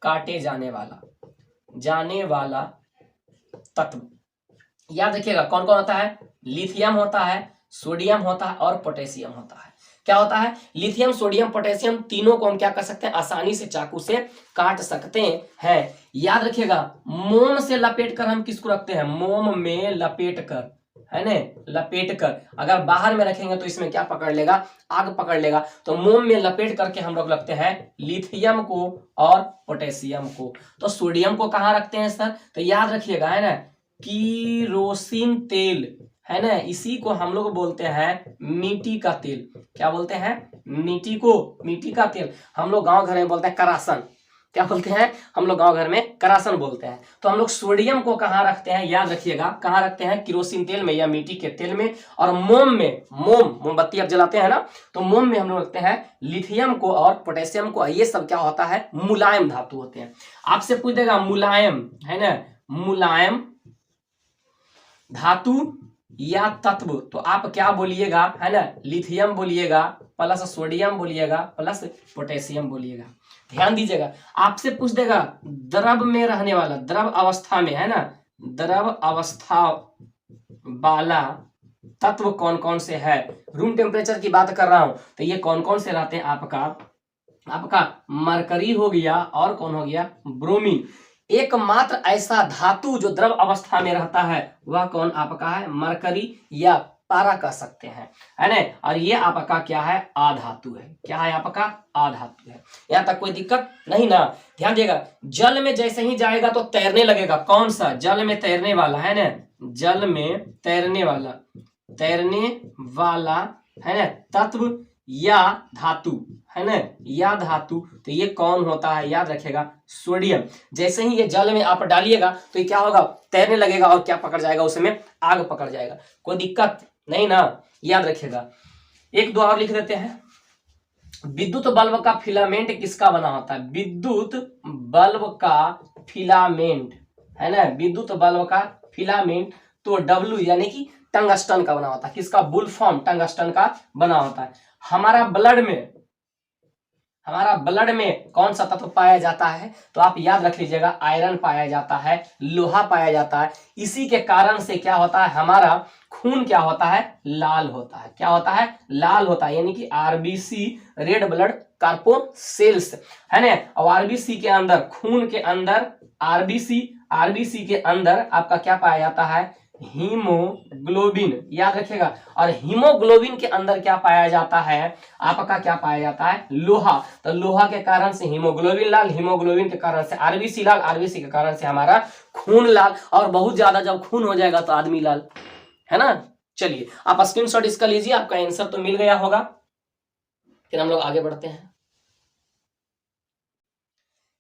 काटे जाने वाला तत्व याद रखिएगा कौन कौन होता है, लिथियम होता है, सोडियम होता है और पोटेशियम होता है। क्या होता है, लिथियम, सोडियम, पोटेशियम, तीनों को हम क्या कर सकते हैं, आसानी से चाकू से काट सकते हैं। याद रखिएगा मोम से लपेट कर हम किसको रखते हैं, मोम में लपेट कर, है ना, लपेट कर, अगर बाहर में रखेंगे तो इसमें क्या पकड़ लेगा, आग पकड़ लेगा। तो मोम में लपेट करके हम लोग रखते हैं लिथियम को और पोटेशियम को। तो सोडियम को कहाँ रखते हैं सर, तो याद रखिएगा, है ना, किरोसिन तेल, है ना, इसी को हम लोग बोलते हैं मिट्टी का तेल। क्या बोलते हैं, मिट्टी का तेल। हम लोग गांव घर में बोलते हैं करासन। क्या बोलते हैं, हम लोग गांव घर में करासन बोलते हैं। तो हम लोग सोडियम को कहाँ रखते हैं, याद रखिएगा, कहाँ रखते हैं, किरोसिन तेल में या मिट्टी के तेल में। और मोम में, मोमबत्ती आप जलाते हैं ना, तो मोम में हम लोग रखते हैं लिथियम को और पोटेशियम को। ये सब क्या होता है, मुलायम धातु होते हैं। आपसे पूछ देगा मुलायम, है ना, मुलायम धातु या तत्व, तो आप क्या बोलिएगा, है ना, लिथियम बोलिएगा प्लस सोडियम बोलिएगा प्लस पोटेशियम बोलिएगा। ध्यान दीजिएगा, आपसे पूछ देगा द्रव में रहने वाला, द्रव अवस्था में, है ना, द्रव अवस्था वाला तत्व कौन कौन से है। रूम टेम्परेचर की बात कर रहा हूं, तो ये कौन कौन से रहते हैं, आपका मरकरी हो गया और कौन हो गया, ब्रोमीन। एकमात्र ऐसा धातु जो द्रव अवस्था में रहता है वह कौन आपका है, मरकरी या पारा कह सकते हैं, है ना। और ये आपका क्या है, आधातु है। क्या है आपका, आधातु है। यहां तक कोई दिक्कत नहीं ना। ध्यान दिएगा, जल में जैसे ही जाएगा तो तैरने लगेगा, कौन सा, जल में तैरने वाला, है ना, जल में तैरने वाला है ना तत्व या धातु, है ना, या धातु, तो ये कौन होता है, याद रखिएगा सोडियम। जैसे ही ये जल में आप डालिएगा तो ये क्या होगा, तैरने लगेगा और क्या पकड़ जाएगा, उसमें आग पकड़ जाएगा। कोई दिक्कत नहीं ना, याद रखिएगा। एक दो और लिख देते हैं। विद्युत बल्ब का फिलामेंट किसका बना होता है, विद्युत बल्ब का फिलामेंट, है ना, विद्युत बल्ब का फिलामेंट तो डब्ल्यू यानी कि टंगस्टन का बना होता है। किसका, वुल्फ्राम टंगस्टन का बना होता है। हमारा ब्लड में कौन सा तत्व पाया जाता है, तो आप याद रख लीजिएगा, आयरन पाया जाता है, लोहा पाया जाता है। इसी के कारण से क्या होता है, हमारा खून क्या होता है, लाल होता है। क्या होता है, लाल होता है, यानी कि आरबीसी, रेड ब्लड कार्पोसेल्स, है ना। और आरबीसी के अंदर, खून के अंदर आरबीसी के अंदर आपका क्या पाया जाता है, हीमोग्लोबिन, याद रखिएगा। और हीमोग्लोबिन के अंदर क्या पाया जाता है, आपका क्या पाया जाता है, लोहा। तो लोहा के कारण से हीमोग्लोबिन लाल, हीमोग्लोबिन के कारण से आरबीसी लाल, आरबीसी के कारण से हमारा खून लाल। और बहुत ज्यादा जब खून हो जाएगा तो आदमी लाल, है ना। चलिए आप स्क्रीनशॉट इसका लीजिए, आपका आंसर तो मिल गया होगा। फिर हम लोग आगे बढ़ते हैं।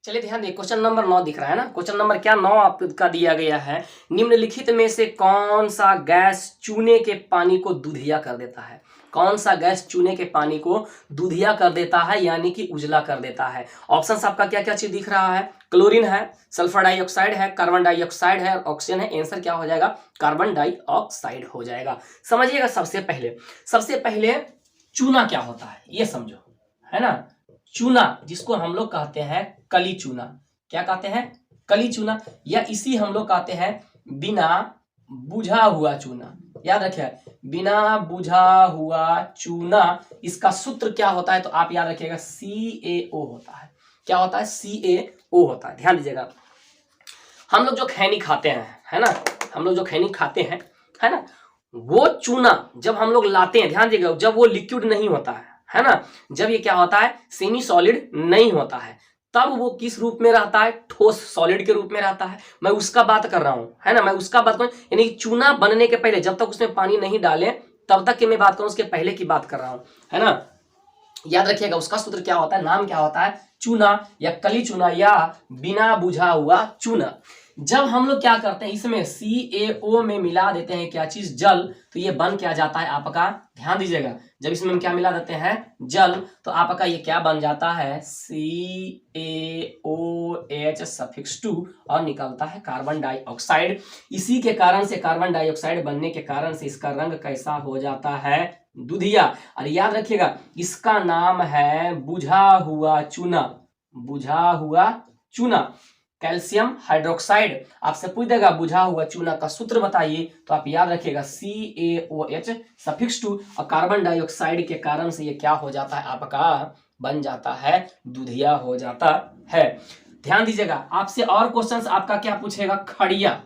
चलिए ध्यान दिए, क्वेश्चन नंबर 9 दिख रहा है ना, क्वेश्चन नंबर क्या 9 आपका दिया गया है। निम्नलिखित में से कौन सा गैस चूने के पानी को दूधिया कर देता है, कौन सा गैस चूने के पानी को दूधिया कर देता है, यानी कि उजला कर देता है। ऑप्शन आपका क्या क्या चीज दिख रहा है, क्लोरीन है, सल्फर डाइऑक्साइड है, कार्बन डाइऑक्साइड है, ऑक्सीजन है। आंसर क्या हो जाएगा, कार्बन डाइऑक्साइड हो जाएगा। समझिएगा, सबसे पहले चूना क्या होता है ये समझो, है ना। चूना जिसको हम लोग कहते हैं कली चूना, क्या कहते हैं, कली चूना, या इसी हम लोग कहते हैं बिना बुझा हुआ चूना। याद रखिए, बिना बुझा हुआ चूना, इसका सूत्र क्या होता है, तो आप याद रखिएगा CaO होता है। क्या होता है, CaO होता है। ध्यान दीजिएगा, हम लोग जो खैनी खाते हैं, है ना, हम लोग जो खैनी खाते हैं, है ना, वो चूना जब हम लोग लाते हैं, ध्यान दीजिएगा, जब वो लिक्विड नहीं होता है ना, जब ये क्या होता है, सेमी सॉलिड नहीं होता है, तब वो किस रूप में रहता है, ठोस सॉलिड के रूप में रहता है। मैं उसका बात कर रहा हूं, है ना, मैं उसका बात कर, यानी चूना बनने के पहले, जब तक उसमें पानी नहीं डाले तब तक की मैं बात करूं, उसके पहले की बात कर रहा हूं, है ना। याद रखिएगा उसका सूत्र क्या होता है, नाम क्या होता है, चूना या कली चूना या बिना बुझा हुआ चूना। जब हम लोग क्या करते हैं, इसमें CaO में मिला देते हैं क्या चीज, जल, तो ये बन क्या जाता है आपका, ध्यान दीजिएगा, जब इसमें हम क्या मिला देते हैं, जल, तो आपका ये क्या बन जाता है, CaOH सफिक्स 2 और निकलता है कार्बन डाइऑक्साइड। इसी के कारण से, कार्बन डाइऑक्साइड बनने के कारण से इसका रंग कैसा हो जाता है, दुधिया। और याद रखिएगा इसका नाम है बुझा हुआ चूना, बुझा हुआ चूना, कैल्शियम हाइड्रोक्साइड। आपसे पूछ देगा बुझा हुआ चूना का सूत्र बताइए, तो आप याद रखिएगा CaOH सफिक्स 2 और कार्बन डाइऑक्साइड के कारण से ये क्या हो जाता है आपका, बन जाता है, दुधिया हो जाता है। ध्यान दीजिएगा, आपसे और क्वेश्चंस आपका क्या पूछेगा, खड़िया,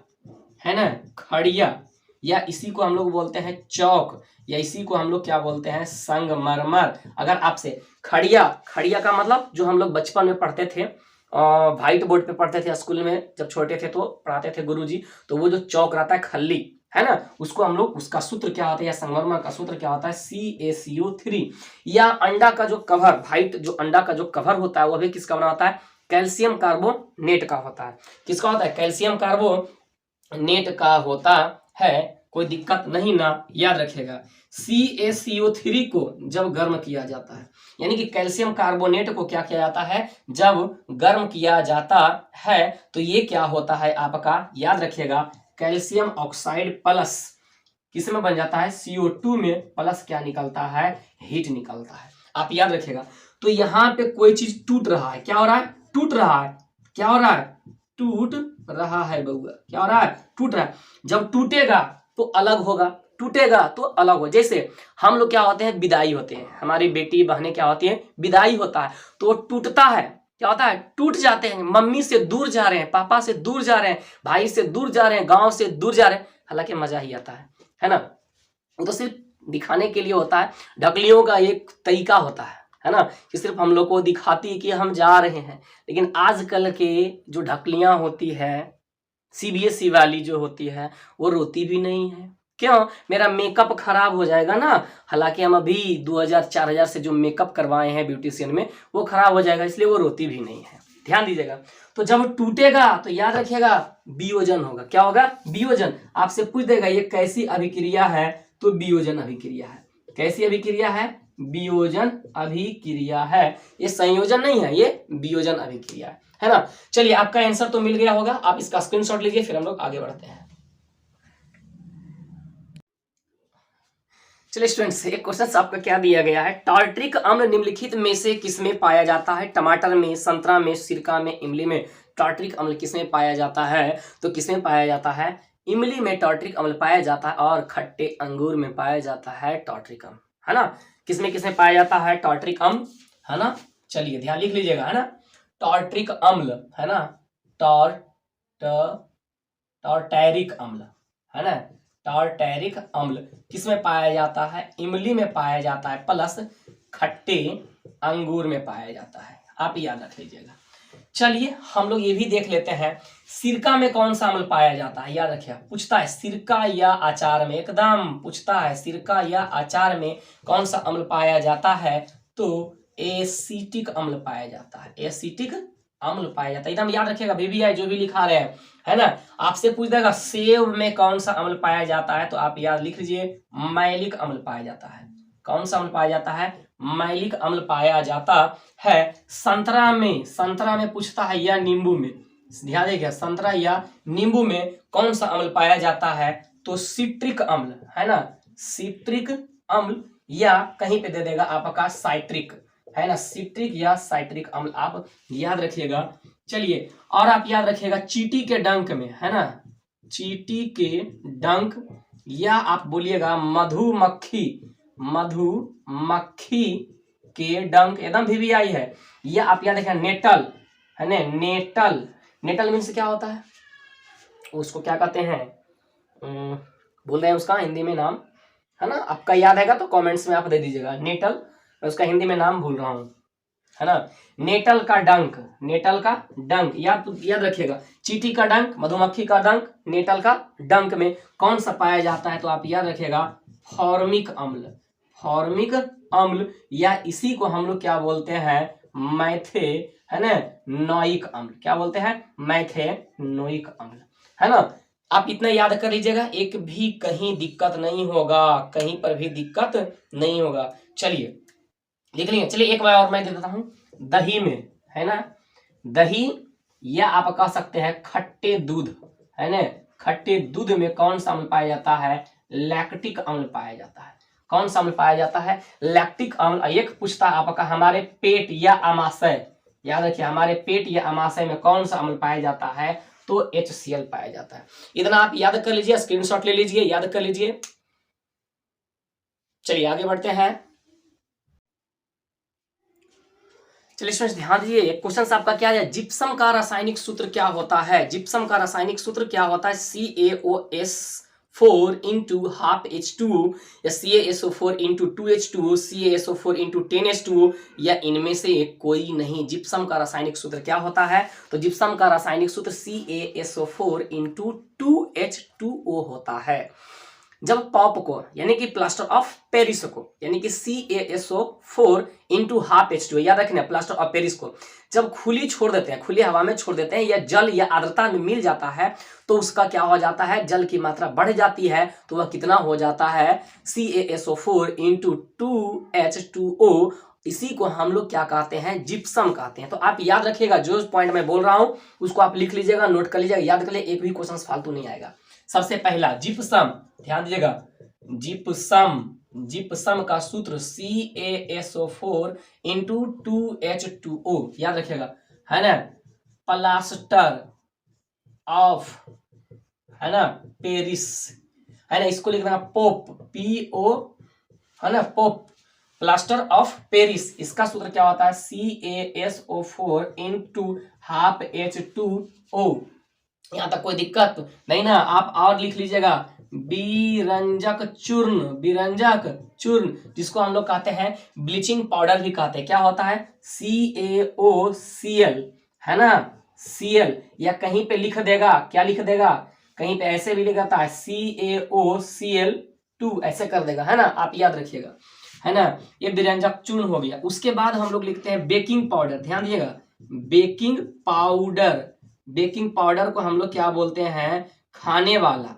है ना, खड़िया, या इसी को हम लोग बोलते हैं चौक, या इसी को हम लोग क्या बोलते हैं, संगमरमर। अगर आपसे खड़िया, खड़िया का मतलब जो हम लोग बचपन में पढ़ते थे, व्हाइट बोर्ड पे पढ़ते थे स्कूल में, जब छोटे थे तो पढ़ाते थे गुरुजी, तो वो जो चौक रहता है खल्ली, है ना, उसको हम लोग, उसका सूत्र क्या होता है, या संगमरमर का सूत्र क्या होता है, CaCO3। या अंडा का जो कवर, व्हाइट जो अंडा का जो कवर होता है वो भी किसका बना होता है, कैल्शियम कार्बोनेट का होता है। किसका होता है, कैल्शियम कार्बोनेट का होता है, कोई दिक्कत नहीं ना, याद रखिएगा। CaCO3 को जब गर्म किया जाता है, यानी कि कैल्शियम कार्बोनेट को क्या किया जाता है, जब गर्म किया जाता है, तो ये क्या होता है आपका, याद रखिएगा, कैल्शियम ऑक्साइड प्लस किस में बन जाता है, CO2 में, प्लस क्या निकलता है, हीट निकलता है। आप याद रखिएगा। तो यहाँ पे कोई चीज टूट रहा है, क्या हो रहा है, टूट रहा है, क्या हो रहा है, टूट रहा है बउआ, क्या हो रहा है, टूट रहा है। जब टूटेगा तो अलग होगा, टूटेगा तो अलग हो। जैसे हम लोग क्या होते हैं, विदाई होते हैं, हमारी बेटी बहनें क्या होती हैं, विदाई होता है, तो वो टूटता है, क्या होता है, टूट जाते हैं, मम्मी से दूर जा रहे हैं, पापा से दूर जा रहे हैं, भाई से दूर जा रहे हैं, गांव से दूर जा रहे हैं, हालांकि मजा ही आता है ना। वो तो सिर्फ दिखाने के लिए होता है, ढकलियों का एक तरीका होता है ना, कि सिर्फ हम लोग को दिखाती है कि हम जा रहे हैं। लेकिन आजकल के जो ढकलियां होती है, CBSE वाली जो होती है, वो रोती भी नहीं है। क्यों, मेरा मेकअप खराब हो जाएगा ना, हालांकि हम अभी 2000-4000 से जो मेकअप करवाए हैं ब्यूटिशियन में, वो खराब हो जाएगा, इसलिए वो रोती भी नहीं है। ध्यान दीजिएगा। तो जब टूटेगा तो याद रखिएगा वियोजन होगा, क्या होगा, वियोजन। आपसे पूछ देगा ये कैसी अभिक्रिया है, तो वियोजन अभिक्रिया है। कैसी अभिक्रिया है, वियोजन अभिक्रिया है। ये संयोजन नहीं है, ये वियोजन अभिक्रिया है ना। चलिए आपका आंसर तो मिल गया होगा, आप इसका स्क्रीनशॉट लीजिए, फिर हम लोग आगे बढ़ते हैं। चलिए स्टूडेंट्स, एक क्वेश्चन आपका क्या दिया गया है, टार्ट्रिक अम्ल निम्नलिखित में से किसमें पाया जाता है, टमाटर में, संतरा में, सिरका में, इमली में। टार्ट्रिक अम्ल किसमें पाया जाता है, तो किसमें पाया जाता है, इमली में टार्ट्रिक अम्ल पाया जाता है, और खट्टे अंगूर में पाया जाता है टार्ट्रिक अम्ल, है ना। किसमें किसमें पाया जाता है टार्ट्रिक अम्ल, है ना। चलिए ध्यान लिख लीजिएगा, है ना, टार्ट्रिक अम्ल, है ना, टार्टैरिक अम्ल, है ना, टार्टैरिक अम्ल किसमें पाया जाता है, इमली में पाया जाता है, प्लस खट्टे अंगूर में पाया जाता है। आप याद रख लीजिएगा। चलिए हम लोग ये भी देख लेते हैं, सिरका में कौन सा अम्ल पाया जाता है, याद रखिए, पूछता है सिरका या अचार में, एकदम पूछता है सिरका या अचार में कौन सा अम्ल पाया जाता है, तो एसिटिक अम्ल पाया जाता है, एसिटिक अम्ल पाया जाता है, एकदम याद रखिएगा। VVI जो भी लिखा रहे हैं, है ना। आपसे पूछ देगा सेब में कौन सा अम्ल पाया जाता है, तो आप याद लिख लीजिए, मैलिक अम्ल पाया जाता है। कौन सा अम्ल पाया जाता है, मैलिक अम्ल पाया जाता है। संतरा में पूछता है, या नींबू में, ध्यान देखिए, संतरा या नींबू में कौन सा अम्ल पाया जाता है, तो सिट्रिक अम्ल, है ना, सिट्रिक अम्ल, या कहीं पे दे देगा आपका साइट्रिक, है ना, सिट्रिक या साइट्रिक अम्ल, आप याद रखिएगा। चलिए और आप याद रखिएगा, चींटी के डंक में, है ना, चींटी के डंक, या आप बोलिएगा मधुमक्खी के डंक, एकदम VVI है। या आप याद रखिएगा नेटल, है ना, नेटल मीन्स क्या होता है, उसको क्या कहते हैं, बोल रहे हैं उसका हिंदी में नाम, है ना, आपका याद हैगा तो कमेंट्स में आप दे दीजिएगा। नेटल, मैं उसका हिंदी में नाम भूल रहा हूँ, है ना। नेटल का डंक, नेटल का डंक, याद रखिएगा। चींटी का डंक, मधुमक्खी का डंक, नेटल का डंक में कौन सा पाया जाता है, तो आप याद रखिएगा फॉर्मिक अम्ल, फॉर्मिक अम्ल, या इसी को हम लोग क्या बोलते हैं, मैथे, है ना, नोइक अम्ल, क्या बोलते हैं, मैथेनोइक अम्ल, है ना। आप इतना याद कर लीजिएगा, एक भी कहीं दिक्कत नहीं होगा, कहीं पर भी दिक्कत नहीं होगा। चलिए लिख लेंगे। चलिए एक बार और मैं दे देता हूं, दही में, है ना, दही, या आप कह सकते हैं खट्टे दूध, है ना, खट्टे दूध में कौन सा अम्ल पाया जाता है, लैक्टिक अम्ल पाया जाता है। कौन सा अम्ल पाया जाता है, लैक्टिक अम्ल। एक पूछता है आपका, हमारे पेट या अमाशय, याद रखिए हमारे पेट या अमाशय में कौन सा अम्ल पाया जाता है, तो HCl पाया जाता है। इतना आप याद कर लीजिए, स्क्रीनशॉट ले लीजिए, याद कर लीजिए। चलिए आगे बढ़ते हैं। चलिए स्टूडेंट्स ध्यान दीजिए, एक क्वेश्चन आपका क्या है, जिप्सम का रासायनिक सूत्र क्या होता है, जिप्सम का रासायनिक सूत्र क्या होता है, CaOS4 इंटू हाफ H2O, या CaSO4 into 2H2O, CaSO4 into 10H2O, या इनमें से कोई नहीं। जिप्सम का रासायनिक सूत्र क्या होता है, तो जिप्सम का रासायनिक सूत्र CaSO4 इंटू 2H2O होता है। जब पॉप को यानी कि प्लास्टर ऑफ पेरिस को यानी कि CaSO4 इंटू हाफ H2O, याद रखना प्लास्टर ऑफ पेरिस को जब खुली छोड़ देते हैं, खुली हवा में छोड़ देते हैं, या जल या आर्द्रता में मिल जाता है, तो उसका क्या हो जाता है, जल की मात्रा बढ़ जाती है, तो वह कितना हो जाता है, CaSO4 इंटू 2H2O। इसी को हम लोग क्या कहते हैं, जिप्सम कहते हैं। तो आप याद रखिएगा, जो पॉइंट मैं बोल रहा हूं उसको आप लिख लीजिएगा, नोट कर लीजिएगा, याद कर लीजिएगा, एक भी क्वेश्चन फालतू नहीं आएगा। सबसे पहला जिप्सम, ध्यान दीजिएगा, जिप्सम, जिप्सम का सूत्र CaSO4 इंटू 2H2O, याद रखिएगा, है ना, प्लास्टर ऑफ, है ना, पेरिस, है ना, इसको लिखना पोप, PO, है ना, पोप, प्लास्टर ऑफ पेरिस, इसका सूत्र क्या होता है, CaSO4 इंटू हाफ H2O। यहां तक कोई दिक्कत नहीं ना। आप और लिख लीजिएगा, बिरंजक चूर्ण, बिरंजक चूर्ण, जिसको हम लोग कहते हैं ब्लीचिंग पाउडर भी कहते हैं, क्या होता है, CaOCl, है ना, Cl, या कहीं पे लिख देगा, क्या लिख देगा, कहीं पे ऐसे भी लिखा है CaOCl2, ऐसे कर देगा, है ना, आप याद रखिएगा, है ना। ये बिरंजक चूर्ण हो गया। उसके बाद हम लोग लिखते हैं बेकिंग पाउडर, ध्यान दीजिएगा, बेकिंग पाउडर, बेकिंग पाउडर को हम लोग क्या बोलते हैं, खाने वाला,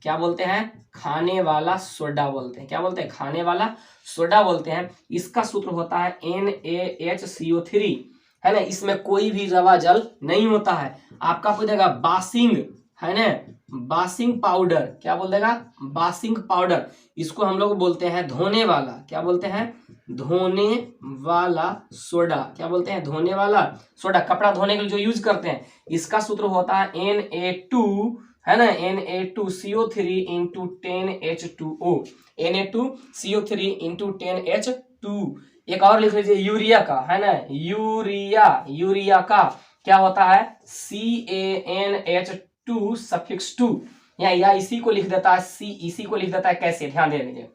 क्या बोलते हैं, खाने वाला सोडा बोलते हैं, क्या बोलते हैं, खाने वाला सोडा बोलते हैं। इसका सूत्र होता है NaHCO3, है ना, इसमें कोई भी रवा जल नहीं होता है। आपका पूछेगा बासिंग, है ना, बासिंग पाउडर, क्या बोल देगा, बासिंग पाउडर, इसको हम लोग बोलते हैं धोने वाला, क्या बोलते हैं, धोने वाला सोडा, क्या बोलते हैं, धोने वाला सोडा, कपड़ा धोने के लिए जो यूज करते हैं। इसका सूत्र होता है Na2, है ना, Na2CO3 into 10H2O, Na2CO3 into 10H2। एक और लिख लीजिए यूरिया का, है ना, यूरिया, यूरिया का क्या होता है, CaNH2 सफिक्स 2, या इसी को लिख देता है इसी को लिख देता है कैसे, ध्यान दे लीजिए,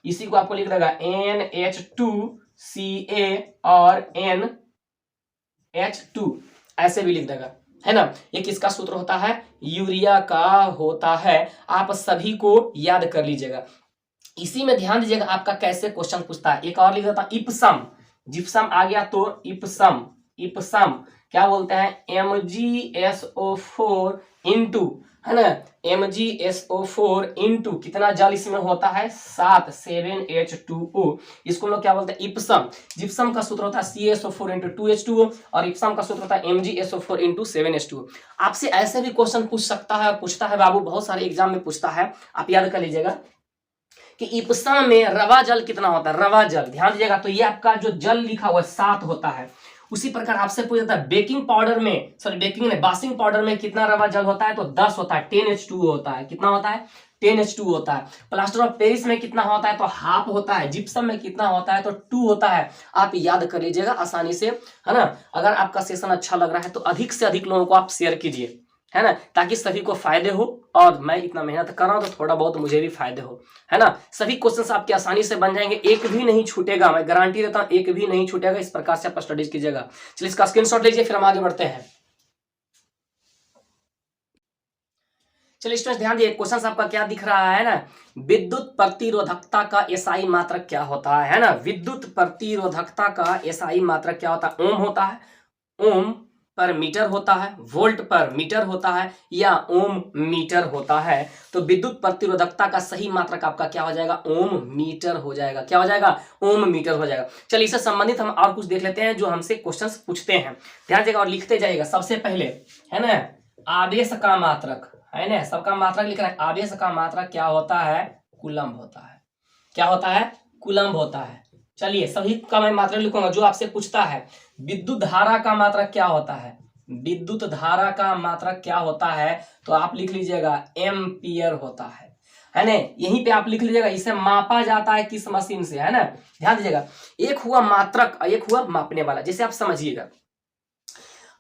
इसी को आपको लिख देगा NH2Ca और NH2, ऐसे भी लिख देगा, है ना। ये किसका सूत्र होता है, यूरिया का होता है। आप सभी को याद कर लीजिएगा। इसी में ध्यान दीजिएगा आपका कैसे क्वेश्चन पूछता है। एक और लिख देता है इप्सम, जिप्सम आ गया तो इप्सम, इप्सम क्या बोलते हैं, MgSO4 इंटू, है ना, MgSO4 इंटू कितना जल इसमें होता है, 7 इसको लोग क्या बोलते हैं, इप्सम। जिप्सम का सूत्र होता है CaSO4 इंटू 2H2O, और इप्सम का सूत्र होता है MgSO4 इंटू 7H2O। आपसे ऐसे भी क्वेश्चन पूछ सकता है, पूछता है बाबू, बहुत सारे एग्जाम में पूछता है, आप याद कर लीजिएगा कि इप्सम में रवा जल कितना होता है, रवा जल, ध्यान दीजिएगा, तो ये आपका जो जल लिखा हुआ है 7 होता है। उसी प्रकार आपसे पूछ जाता है बेकिंग पाउडर में, सॉरी बेकिंग में, बासिंग पाउडर में कितना रवा जल होता है, तो 10 होता है, 10H2O होता है, कितना होता है, 10H2O होता है। प्लास्टर ऑफ पेरिस में कितना होता है, तो हाफ होता है। जिप्सम में कितना होता है, तो 2 होता है। आप याद कर लीजिएगा आसानी से, है ना। अगर आपका सेशन अच्छा लग रहा है तो अधिक से अधिक लोगों को आप शेयर कीजिए, है ना, ताकि सभी को फायदे हो और मैं इतना मेहनत कर रहा हूं तो थोड़ा बहुत मुझे भी फायदे हो, है ना। सभी क्वेश्चंस आपके आसानी से बन जाएंगे, एक भी नहीं छूटेगा, मैं गारंटी देता हूं, एक भी नहीं छूटेगा। इस प्रकार से आप स्टडीज कीजिएगा। चलिए इसका स्क्रीनशॉट लीजिए, फिर हम आगे बढ़ते हैं। चलिए स्टूडेंट्स ध्यान दिए, क्वेश्चन आपका क्या दिख रहा है ना, विद्युत प्रतिरोधकता का एसआई मात्रक क्या होता है ना। विद्युत प्रतिरोधकता का एसआई मात्रक क्या होता है? ओम होता है, ओम पर मीटर होता है, वोल्ट पर मीटर होता है, या ओम मीटर होता है। तो विद्युत प्रतिरोधकता का सही मात्रक आपका क्या हो जाएगा? ओम मीटर हो जाएगा। क्या हो जाएगा? ओम मीटर हो जाएगा। चलिए इससे संबंधित हम और कुछ देख लेते हैं जो हमसे क्वेश्चंस पूछते हैं, ध्यान देगा और लिखते जाइएगा। सबसे पहले है ना, आवेश का मात्रक, है ना, सबका मात्रक लिख रहा है। आवेश का मात्रक क्या होता है? कूलम्ब होता है। क्या होता है? कूलम्ब होता है। चलिए सभी का मैं मात्रक लिखूंगा जो आपसे पूछता है। विद्युत धारा का मात्रक क्या होता है? विद्युत धारा का मात्रक क्या होता है? तो आप लिख लीजिएगा एम्पियर होता है ना। यहीं पे आप लिख लीजिएगा। इसे मापा जाता है किस मशीन से, है ना। ध्यान दीजिएगा, एक हुआ मात्रक, एक हुआ मापने वाला। जैसे आप समझिएगा,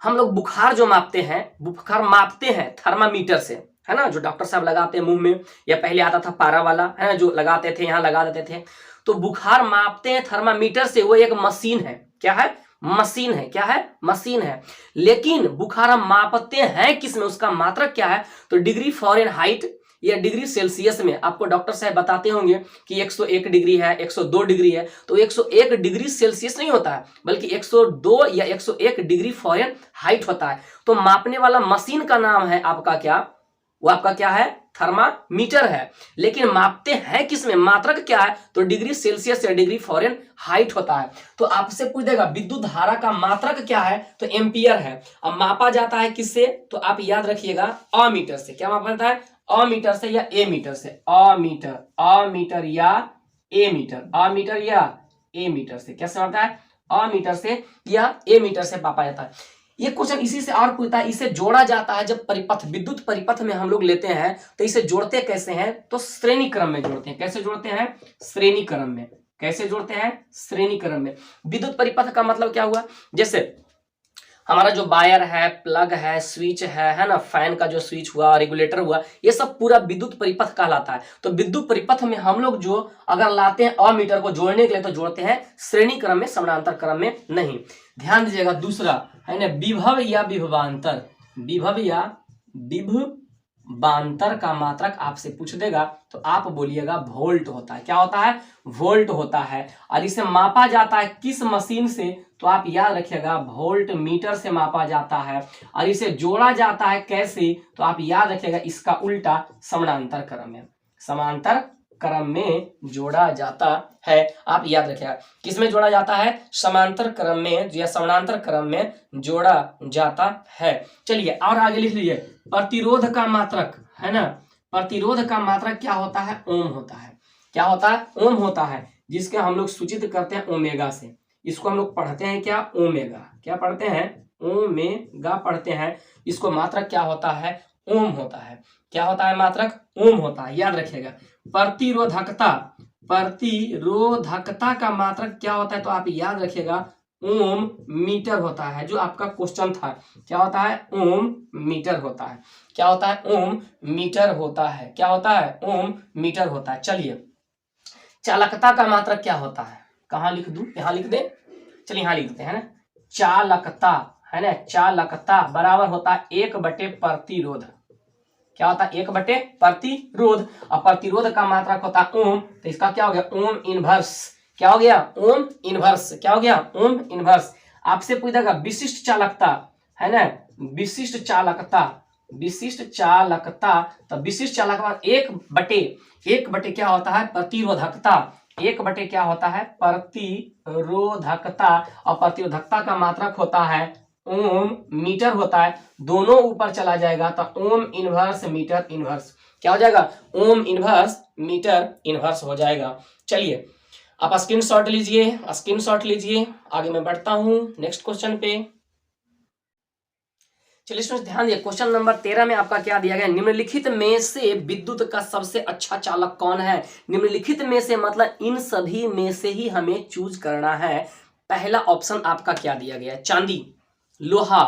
हम लोग बुखार जो मापते हैं, बुखार मापते हैं थर्मामीटर से, है ना, जो डॉक्टर साहब लगाते हैं मुंह में, या पहले आता था पारा वाला, है ना, जो लगाते थे, यहाँ लगा देते थे। तो बुखार मापते हैं थर्मामीटर से, वो एक मशीन है। क्या है? मशीन है। क्या है? मशीन है। लेकिन बुखार हम मापते हैं किस में? उसका मात्रक क्या है? तो डिग्री फ़ारेनहाइट या डिग्री सेल्सियस में। आपको डॉक्टर साहब बताते होंगे कि 101 डिग्री है, 102 डिग्री है। तो 101 डिग्री सेल्सियस नहीं होता है, बल्कि 102 या 101 डिग्री फ़ारेनहाइट होता है। तो मापने वाला मशीन का नाम है आपका क्या? वो आपका क्या है? थर्मामीटर है। लेकिन मापते हैं किसमें? मात्रक क्या है? तो डिग्री सेल्सियस या डिग्री फ़ारेनहाइट होता है। तो आपसे पूछ देगा विद्युत धारा का मात्रक क्या है? तो एम्पियर है। अब मापा जाता है किससे? तो आप याद रखिएगा, अमीटर से। क्या मापा जाता है? अमीटर से या ए मीटर से। अमीटर, अमीटर या ए मीटर, अमीटर या ए मीटर से। कैसे मापता है? अमीटर से या ए मीटर से मापा जाता है। ये क्वेश्चन इसी से और पूछता है, इसे जोड़ा जाता है जब परिपथ, विद्युत परिपथ में हम लोग लेते हैं तो इसे जोड़ते कैसे हैं? तो श्रेणी क्रम में जोड़ते हैं। कैसे जोड़ते हैं? श्रेणी क्रम में। कैसे जोड़ते हैं? श्रेणी क्रम में। विद्युत परिपथ का मतलब क्या हुआ? जैसे हमारा जो वायर है, प्लग है, स्विच है ना, फैन का जो स्विच हुआ, रेगुलेटर हुआ, ये सब पूरा विद्युत परिपथ कहलाता है। तो विद्युत परिपथ में हम लोग जो अगर लाते हैं अमीटर को जोड़ने के लिए, तो जोड़ते हैं श्रेणी क्रम में, समानांतर क्रम में नहीं। ध्यान दीजिएगा। दूसरा है ना, विभव या विभवांतर। विभव या विभवांतर का मात्रक आपसे पूछ देगा तो आप बोलिएगा वोल्ट होता है। क्या होता है? वोल्ट होता है। और इसे मापा जाता है किस मशीन से? तो आप याद रखिएगा, वोल्ट मीटर से मापा जाता है। और इसे जोड़ा जाता है कैसे? तो आप याद रखिएगा, इसका उल्टा समानांतर क्रम में, समांतर क्रम में जोड़ा जाता है। आप याद रखिएगा, किसमें जोड़ा जाता है? समांतर क्रम में या समानांतर क्रम में जोड़ा जाता है। चलिए और आगे लिख लीजिए, प्रतिरोध का मात्रक, है ना, प्रतिरोध का मात्रक क्या होता है? ओम होता है। क्या होता है? ओम होता है, जिसके हम लोग सूचित करते हैं ओमेगा से। इसको हम लोग पढ़ते हैं क्या? ओमेगा। क्या पढ़ते हैं? ओमेगा पढ़ते हैं। इसको मात्रक क्या होता है? ओम होता है। क्या होता है? मात्रक ओम होता है। याद रखिएगा। प्रतिरोधकता, प्रतिरोधकता का मात्रक क्या होता है? तो आप याद रखिएगा, ओम मीटर होता है। जो आपका क्वेश्चन था, क्या होता है? ओम मीटर होता है। क्या होता है? ओम मीटर होता है। क्या होता है? ओम मीटर होता है। चलिए, चालकता का मात्रक क्या होता है? कहाँ लिख दूं? यहाँ लिख दे। चलिए यहाँ लिख देते हैं ना, चालकता, है ना, चालकता बराबर होता है 1/प्रतिरोध। क्या होता है? 1/प्रतिरोध। और प्रतिरोध का मात्रक होता है ओम, तो इसका क्या हो गया? Ohm inverse. क्या हो गया? Ohm inverse. क्या हो गया? Ohm inverse. आपसे पूछेगा विशिष्ट चालकता, है ना, विशिष्ट चालकता, विशिष्ट चालकता। तो विशिष्ट चालकता 1/1 क्या होता है? प्रतिरोधकता। 1/ क्या होता है? प्रतिरोधकता। और प्रतिरोधकता का मात्रक होता है ओम मीटर होता है। दोनों ऊपर चला जाएगा तो ओम इनवर्स मीटर इनवर्स। क्या हो जाएगा? ओम इनवर्स मीटर इनवर्स हो जाएगा। चलिए आप स्क्रीनशॉट लीजिए, स्क्रीनशॉट लीजिए। आगे मैं बढ़ता हूं नेक्स्ट क्वेश्चन पे। चलिए स्टूडेंट्स ध्यान दिए, क्वेश्चन नंबर 13 में आपका क्या दिया गया? निम्नलिखित में से विद्युत का सबसे अच्छा चालक कौन है? निम्नलिखित में से मतलब इन सभी में से ही हमें चूज करना है। पहला ऑप्शन आपका क्या दिया गया है? चांदी, लोहा,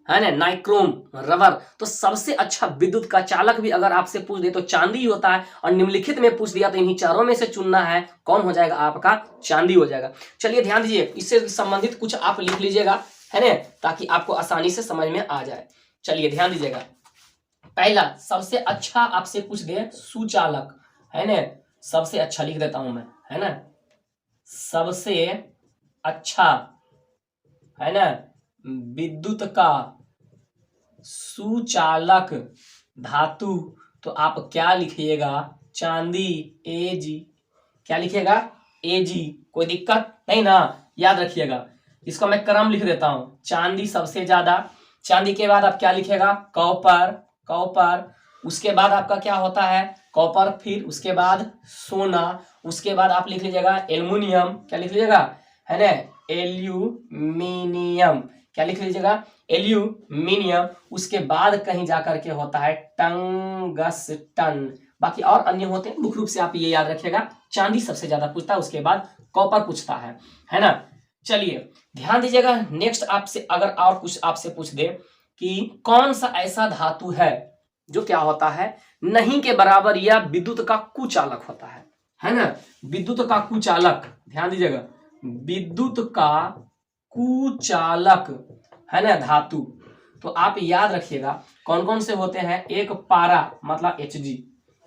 है ना, नाइक्रोम, रबर। तो सबसे अच्छा विद्युत का चालक भी अगर आपसे पूछ दे तो चांदी ही होता है, और निम्नलिखित में पूछ दिया तो इन्हीं चारों में से चुनना है, कौन हो जाएगा आपका, चांदी हो जाएगा। चलिए ध्यान दीजिए, इससे संबंधित कुछ आप लिख लीजिएगा, है ना, ताकि आपको आसानी से समझ में आ जाए। चलिए ध्यान दीजिएगा, पहला सबसे अच्छा आपसे पूछ दे सुचालक, है ना, सबसे अच्छा लिख देता हूं मैं, है ना, सबसे अच्छा, है ना, विद्युत का सुचालक धातु, तो आप क्या लिखिएगा, चांदी, Ag। क्या लिखिएगा, Ag। कोई दिक्कत नहीं ना, याद रखिएगा। इसको मैं क्रम लिख देता हूं, चांदी सबसे ज्यादा, चांदी के बाद आप क्या लिखिएगा, कॉपर, कॉपर, उसके बाद आपका क्या होता है, कॉपर, फिर उसके बाद सोना, उसके बाद आप लिख लीजिएगा एल्युमिनियम, क्या लिख लीजिएगा, है ना, एल्यूमिनियम, क्या लिख लीजिएगा, एल्यूमिनियम। उसके बाद कहीं जाकर के होता है टंगस्टन, बाकी और अन्य होते हैं, मुख्य रूप से आप ये याद रखिएगा, चांदी सबसे ज्यादा पूछता है, उसके बाद कॉपर पूछता है ना। चलिए ध्यान दीजिएगा, नेक्स्ट आपसे अगर और कुछ आपसे पूछ दे कि कौन सा ऐसा धातु है जो क्या होता है, नहीं के बराबर या विद्युत का कुचालक होता है ना, विद्युत का कुचालक, ध्यान दीजिएगा, विद्युत का कुचालक, है ना, धातु। तो आप याद रखिएगा कौन कौन से होते हैं, एक पारा मतलब Hg,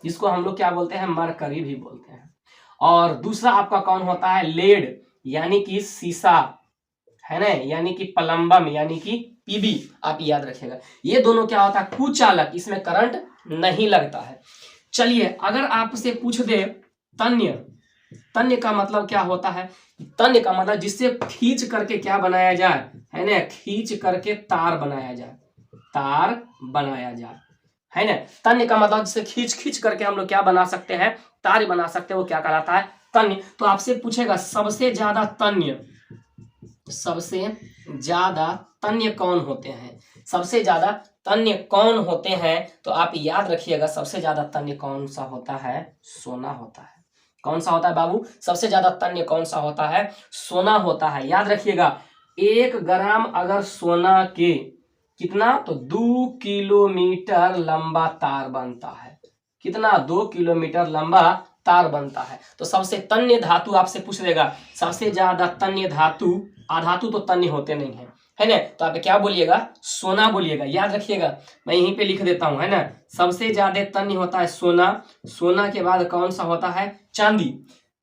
जिसको हम लोग क्या बोलते हैं, मरकरी भी बोलते हैं, और दूसरा आपका कौन होता है, लेड, यानी कि सीसा, है ना, यानी कि प्लम्बम, यानी कि पीबी, आप याद रखिएगा। ये दोनों क्या होता है, कुचालक, इसमें करंट नहीं लगता है। चलिए अगर आपसे पूछ दे तन्य, तन्य का मतलब क्या होता है, तन्य का मतलब जिससे खींच करके क्या बनाया जाए, है ना, खींच करके तार बनाया जाए, तार बनाया जाए, है ना। तन्य का मतलब जिससे खींच खींच करके हम लोग क्या बना सकते हैं, तार बना सकते हैं, वो क्या कहलाता है, तन्य। तो आपसे पूछेगा सबसे ज्यादा तन्य, सबसे ज्यादा तन्य कौन होते हैं, सबसे ज्यादा तन्य कौन होते हैं, तो आप याद रखिएगा सबसे ज्यादा तन्य कौन सा होता है, सोना होता है। कौन सा होता है बाबू, सबसे ज्यादा तन्य कौन सा होता है, सोना होता है। याद रखिएगा 1 ग्राम अगर सोना के कितना, तो 2 किलोमीटर लंबा तार बनता है, कितना, 2 किलोमीटर लंबा तार बनता है। तो सबसे तन्य धातु आपसे पूछ लेगा, सबसे ज्यादा तन्य धातु, अधातु तो तन्य होते नहीं है ना, तो आप क्या बोलिएगा, सोना बोलिएगा। याद रखिएगा मैं यहीं पे लिख देता हूं, है ना, सबसे ज्यादा तन्य होता है सोना, सोना के बाद कौन सा होता है, चांदी,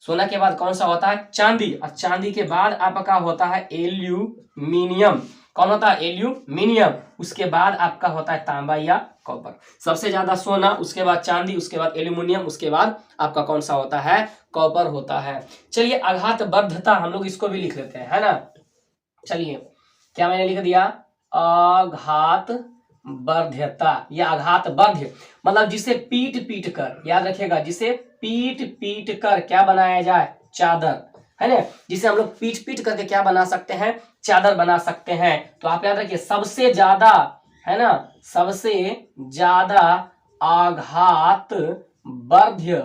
सोना के बाद कौन सा होता है, चांदी, और चांदी के बाद आपका होता है एल्यूमिनियम, कौन होता है, एल्यूमिनियम। उसके बाद आपका होता है तांबा या कॉपर। सबसे ज्यादा सोना, उसके बाद चांदी, उसके बाद एल्यूमिनियम, उसके बाद आपका कौन सा होता है, कॉपर होता है। चलिए आघात बद्धता हम लोग इसको भी लिख लेते हैं, है ना। चलिए क्या मैंने लिख दिया, आघात बध्यता या आघात बध्य, मतलब जिसे पीट पीट कर, याद रखिएगा, जिसे पीट पीट कर क्या बनाया जाए, चादर, है ना, जिसे हम लोग पीट पीट करके क्या बना सकते हैं, चादर बना सकते हैं। तो आप याद रखिए सबसे ज्यादा, है ना, सबसे ज्यादा आघात बध्य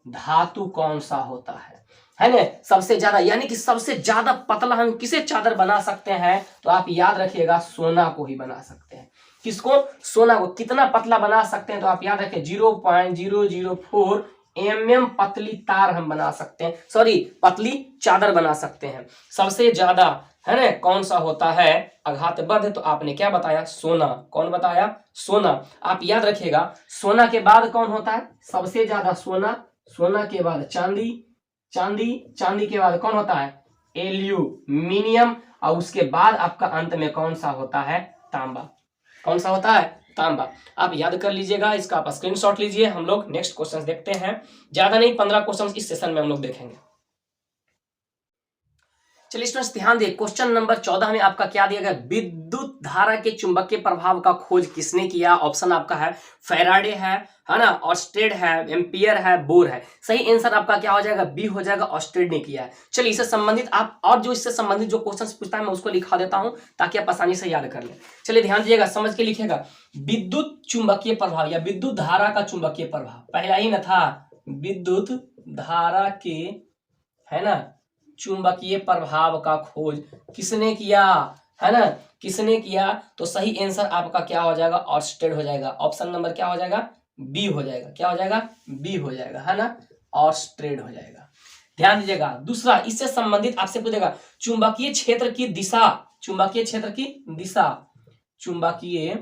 धातु कौन सा होता है ना, सबसे ज्यादा, यानी कि सबसे ज्यादा पतला हम किसे चादर बना सकते हैं, तो आप याद रखिएगा सोना को ही बना सकते हैं। किसको, सोना को। कितना पतला बना सकते हैं, तो आप याद रखिए 0.004 mm पतली तार हम बना सकते हैं, सॉरी पतली चादर बना सकते हैं। सबसे ज्यादा, है ना, कौन सा होता है आघात बद्ध, तो आपने क्या बताया, सोना। कौन बताया, सोना। आप याद रखिएगा सोना के बाद कौन होता है, सबसे ज्यादा सोना, सोना के बाद चांदी, चांदी, चांदी के बाद कौन होता है, एल्यूमिनियम, और उसके बाद आपका अंत में कौन सा होता है, तांबा। कौन सा होता है, तांबा। आप याद कर लीजिएगा, इसका आप स्क्रीनशॉट लीजिए। हम लोग नेक्स्ट क्वेश्चन देखते हैं, ज्यादा नहीं 15 क्वेश्चन इस सेशन में हम लोग देखेंगे। चलिए स्टूडेंट्स ध्यान दिए, क्वेश्चन नंबर 14 में आपका क्या दिया गया, विद्युत धारा के चुंबकीय प्रभाव का खोज किसने किया। ऑप्शन आपका है फैराडे है ना, ऑस्टेड है, एम्पियर है, बोर है। सही आंसर आपका क्या हो जाएगा, बी हो जाएगा, ऑस्टेड ने किया है। चलिए इससे संबंधित आप और जो इससे संबंधित जो क्वेश्चन पूछता है मैं उसको लिखा देता हूं ताकि आप आसानी से याद कर लें। चलिए ध्यान दीजिएगा, समझ के लिखिएगा, विद्युत चुंबकीय प्रभाव या विद्युत धारा का चुंबकीय प्रभाव, पहला ही न था, विद्युत धारा के, है ना, चुंबकीय प्रभाव का खोज किसने किया, है ना, किसने किया? तो सही आंसर आपका क्या हो जाएगा? ऑर्स्टेड हो जाएगा। ऑप्शन नंबर क्या हो जाएगा? बी हो जाएगा। क्या हो जाएगा? बी हो जाएगा, है ना, ऑर्स्टेड हो जाएगा। ध्यान दीजिएगा। दूसरा, इससे संबंधित आपसे पूछेगा चुंबकीय क्षेत्र की दिशा, चुंबकीय क्षेत्र की दिशा, चुंबकीय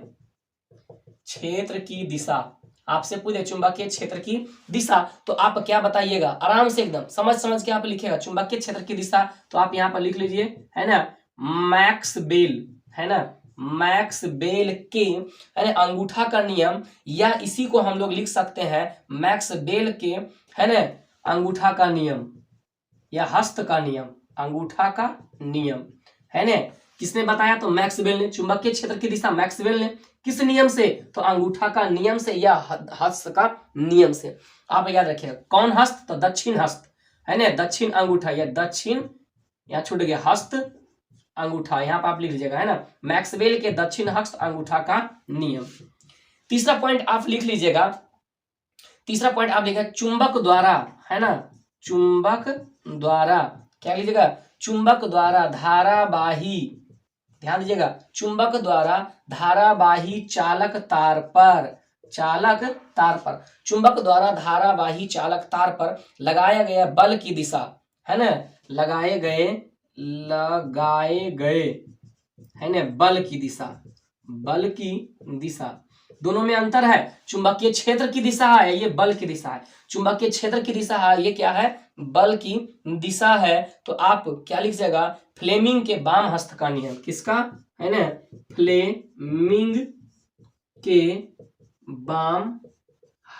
क्षेत्र की दिशा आपसे पूछे चुंबकीय क्षेत्र की दिशा, तो आप क्या बताइएगा? आराम से एकदम समझ समझ के आप लिखेगा चुंबकीय क्षेत्र की दिशा। तो आप यहाँ पर लिख लीजिए, है ना, मैक्सवेल, है ना, मैक्सवेल के, है ना, अंगूठा का नियम, या इसी को हम लोग लिख सकते हैं मैक्सवेल के, है ना, अंगूठा का नियम या हस्त का नियम, अंगूठा का नियम, है ना। किसने बताया? तो मैक्सवेल ने। चुंबकीय क्षेत्र की दिशा मैक्सवेल ने। किस नियम से? तो अंगूठा का नियम से या हस्त का नियम से। आप याद रखिएगा कौन हस्त? तो दक्षिण हस्त, है ना, दक्षिण अंगूठा या दक्षिण, यहाँ छूट गया, हस्त अंगूठा, यहाँ पर आप लिख लीजिएगा, है ना, मैक्सवेल के दक्षिण हस्त अंगूठा का नियम। तीसरा पॉइंट आप लिख लीजिएगा, तीसरा पॉइंट आप लिखिएगा चुंबक द्वारा, है ना, चुंबक द्वारा, क्या लीजिएगा? चुंबक द्वारा धारावाही, ध्यान दीजिएगा, चुंबक द्वारा धारावाही चालक तार पर, चालक तार पर, चुंबक द्वारा धारावाही चालक तार पर लगाया गया बल की दिशा, है ना, लगाए गए है ना, बल की दिशा, बल की दिशा, दोनों में अंतर है। चुंबकीय क्षेत्र की दिशा है, ये बल की दिशा है। चुंबकीय क्षेत्र की दिशा है, ये क्या है? बल की दिशा है। तो आप क्या लिख जाएगा? फ्लेमिंग के वाम हस्त का नियम। किसका? है ना, फ्लेमिंग के वाम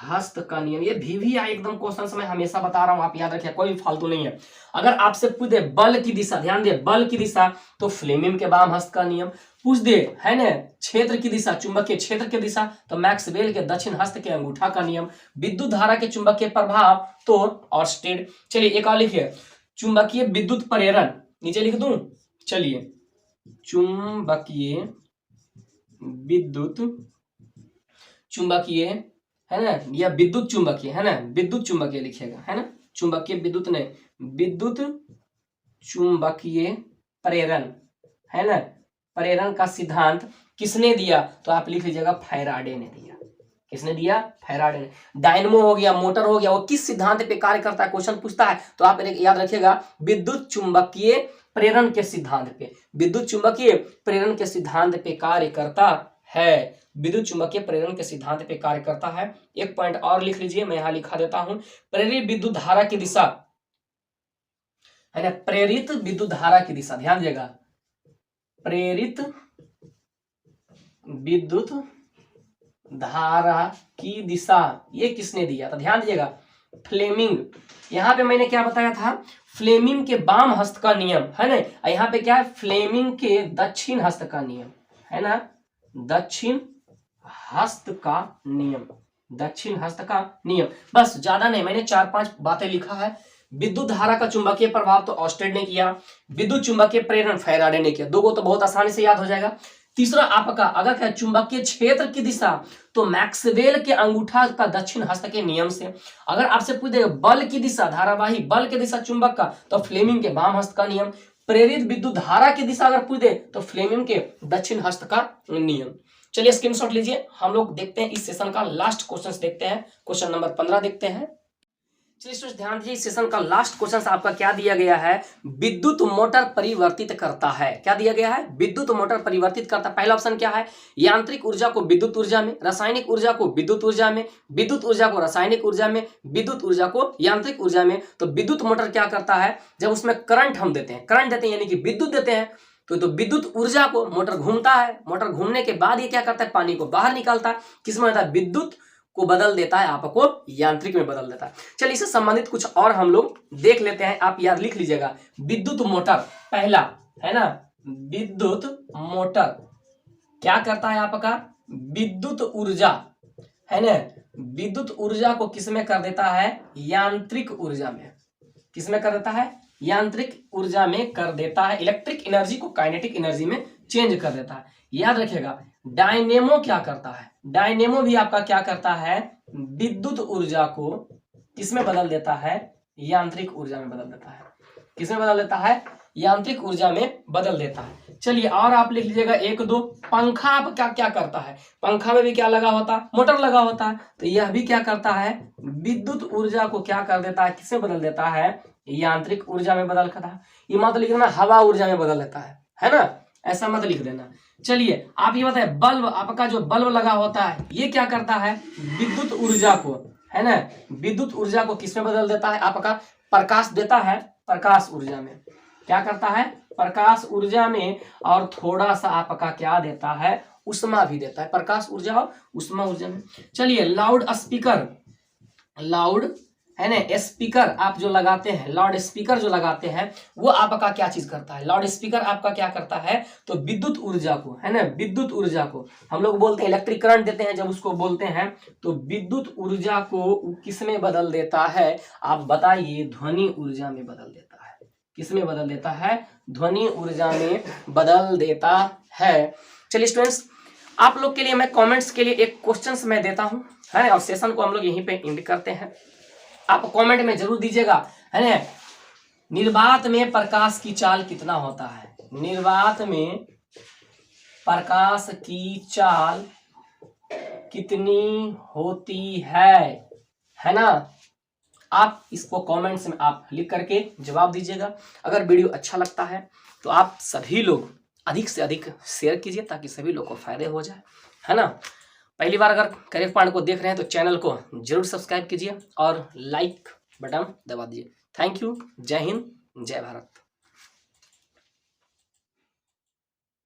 हस्त का नियम। ये भी आई एकदम क्वेश्चन मैं हमेशा बता रहा हूं, आप याद रखिए, कोई भी फालतू नहीं है। अगर आपसे पूछ दे बल की दिशा, ध्यान दे, बल की दिशा, तो फ्लेमिंग के वाम हस्त का नियम। पूछ दे, है ना, क्षेत्र की दिशा, चुंबकीय क्षेत्र की दिशा, तो मैक्सवेल के दक्षिण हस्त के अंगूठा का नियम। विद्युत धारा के चुंबकीय प्रभाव, तो ऑर्स्टेड। चलिए एक और लिखिए, चुंबकीय विद्युत प्रेरण, नीचे लिख दूं, चलिए, चुंबकीय विद्युत, चुंबकीय, है ना, या विद्युत चुंबकीय, है ना, विद्युत चुंबकीय लिखिएगा, है ना, चुंबकीय विद्युत नहीं, विद्युत चुंबकीय प्रेरण, है ना, प्रेरण का सिद्धांत किसने दिया? तो आप लिख लीजिएगा फैराडे ने दिया। किसने दिया? फैराडे ने। डायनमो हो गया, मोटर हो गया, वो किस सिद्धांत पे कार्य करता है? क्वेश्चन पूछता है तो आप याद रखिएगा विद्युत चुंबकीय प्रेरण के सिद्धांत पे, विद्युत चुंबकीय प्रेरण के सिद्धांत पे कार्य करता है, विद्युत चुंबकीय प्रेरण के सिद्धांत पे कार्य करता है। एक पॉइंट और लिख लीजिए, मैं यहां लिखा देता हूं, प्रेरित विद्युत धारा की दिशा, है ना, प्रेरित विद्युत धारा की दिशा, ध्यान दीजिएगा, प्रेरित विद्युत धारा की दिशा, ये किसने दिया? तो ध्यान दीजिएगा फ्लेमिंग। यहां पे मैंने क्या बताया था? फ्लेमिंग के वाम हस्त का नियम, है ना, यहाँ पे क्या है? फ्लेमिंग के दक्षिण हस्त का नियम, है ना, दक्षिण हस्त का नियम, दक्षिण हस्त का नियम। बस, ज्यादा नहीं, मैंने 4-5 बातें लिखा है। विद्युत धारा का चुंबकीय प्रभाव तो ऑर्स्टेड ने किया, विद्युत चुंबकीय प्रेरण फैराडे ने किया, दो को तो बहुत आसानी से याद हो जाएगा। तीसरा आपका अगर क्या चुंबकीय क्षेत्र की दिशा, तो मैक्सवेल के अंगूठा का दक्षिण हस्त के नियम से। अगर आपसे पूछ दे बल की दिशा, धारावाही बल की दिशा चुंबक का, तो फ्लेमिंग के वाम हस्त का नियम। प्रेरित विद्युत धारा की दिशा अगर पूछ दे तो फ्लेमिंग के दक्षिण हस्त का नियम। चलिए स्क्रीनशॉट लीजिए, हम लोग देखते हैं इस सेशन का लास्ट क्वेश्चन देखते हैं, क्वेश्चन नंबर 15 देखते हैं। चलिए स्टूडेंट्स ध्यान दीजिए, इस सेशन का लास्ट क्वेश्चन आपका क्या दिया गया है? विद्युत मोटर परिवर्तित करता है। क्या दिया गया है? विद्युत मोटर परिवर्तित करता है। पहला ऑप्शन क्या है? यांत्रिक ऊर्जा को विद्युत ऊर्जा में, रासायनिक ऊर्जा को विद्युत ऊर्जा में, विद्युत ऊर्जा को रासायनिक ऊर्जा में, विद्युत ऊर्जा को यांत्रिक ऊर्जा में। तो विद्युत मोटर क्या करता है? जब उसमें करंट हम देते हैं, करंट देते हैं यानी कि विद्युत देते हैं, तो विद्युत ऊर्जा को मोटर घूमता है, मोटर घूमने के बाद ये क्या करता है? पानी को बाहर निकालता है। किसमें होता है? विद्युत को बदल देता है, आपको यांत्रिक में बदल देता है। चलिए इससे संबंधित कुछ और हम लोग देख लेते हैं, आप याद लिख लीजिएगा। विद्युत मोटर पहला, है ना, विद्युत मोटर क्या करता है? आपका विद्युत ऊर्जा, है ना, विद्युत ऊर्जा को किसमें कर देता है? यांत्रिक ऊर्जा में। किसमें कर देता है? यांत्रिक ऊर्जा में कर देता है। इलेक्ट्रिक एनर्जी को काइनेटिक एनर्जी में चेंज कर देता है। याद रखिएगा डायनेमो क्या करता है? डायनेमो भी आपका क्या करता है? विद्युत ऊर्जा को किसमें बदल देता है? यांत्रिक ऊर्जा में बदल देता है। किसमें बदल देता है? यांत्रिक ऊर्जा में बदल देता है। चलिए और आप लिख लीजिएगा 1 2। पंखा आप क्या क्या करता है, पंखा में भी क्या लगा होता है, मोटर लगा होता है, तो यह भी क्या करता है, विद्युत ऊर्जा को क्या कर देता है, किसमें बदल देता है, यांत्रिक ऊर्जा में बदल देता है। ये मत लिख देना हवा ऊर्जा में बदल देता है ना, ऐसा मत लिख देना। चलिए आप ये बताए बल्ब, आपका जो बल्ब लगा होता है ये क्या करता है, विद्युत ऊर्जा को, है ना, विद्युत ऊर्जा को किसमें बदल देता है, आपका प्रकाश देता है, प्रकाश ऊर्जा में क्या करता है, प्रकाश ऊर्जा में, और थोड़ा सा आपका क्या देता है, उष्मा भी देता है, प्रकाश ऊर्जा और उष्मा ऊर्जा में। चलिए लाउड स्पीकर, लाउड है ना, स्पीकर आप जो लगाते हैं, लाउड स्पीकर जो लगाते हैं वो आपका क्या चीज करता है, लाउड स्पीकर आपका क्या करता है, तो विद्युत ऊर्जा को, है ना, विद्युत ऊर्जा को हम लोग बोलते हैं इलेक्ट्रिक करंट देते हैं जब उसको बोलते हैं, तो विद्युत ऊर्जा को किसमें बदल देता है, आप बताइए, ध्वनि ऊर्जा में बदल देता है। किसमें बदल देता है, ध्वनि ऊर्जा में बदल देता है। चलिए स्टूडेंट्स, आप लोग के लिए मैं कमेंट्स के लिए एक क्वेश्चंस मैं देता हूं, है ना, और सेशन को हम लोग यहीं पे एंड करते हैं। आप कमेंट में जरूर दीजिएगा, है ना, निर्वात में प्रकाश की चाल कितना होता है, निर्वात में प्रकाश की चाल कितनी होती है ना। आप इसको कमेंट्स में आप लिख करके जवाब दीजिएगा। अगर वीडियो अच्छा लगता है तो आप सभी लोग अधिक से अधिक शेयर कीजिए ताकि सभी लोग को फायदे हो जाए, है ना। पहली बार अगर करियर पॉइंट को देख रहे हैं तो चैनल को जरूर सब्सक्राइब कीजिए और लाइक बटन दबा दीजिए। Thank you. जय हिंद, जय भारत।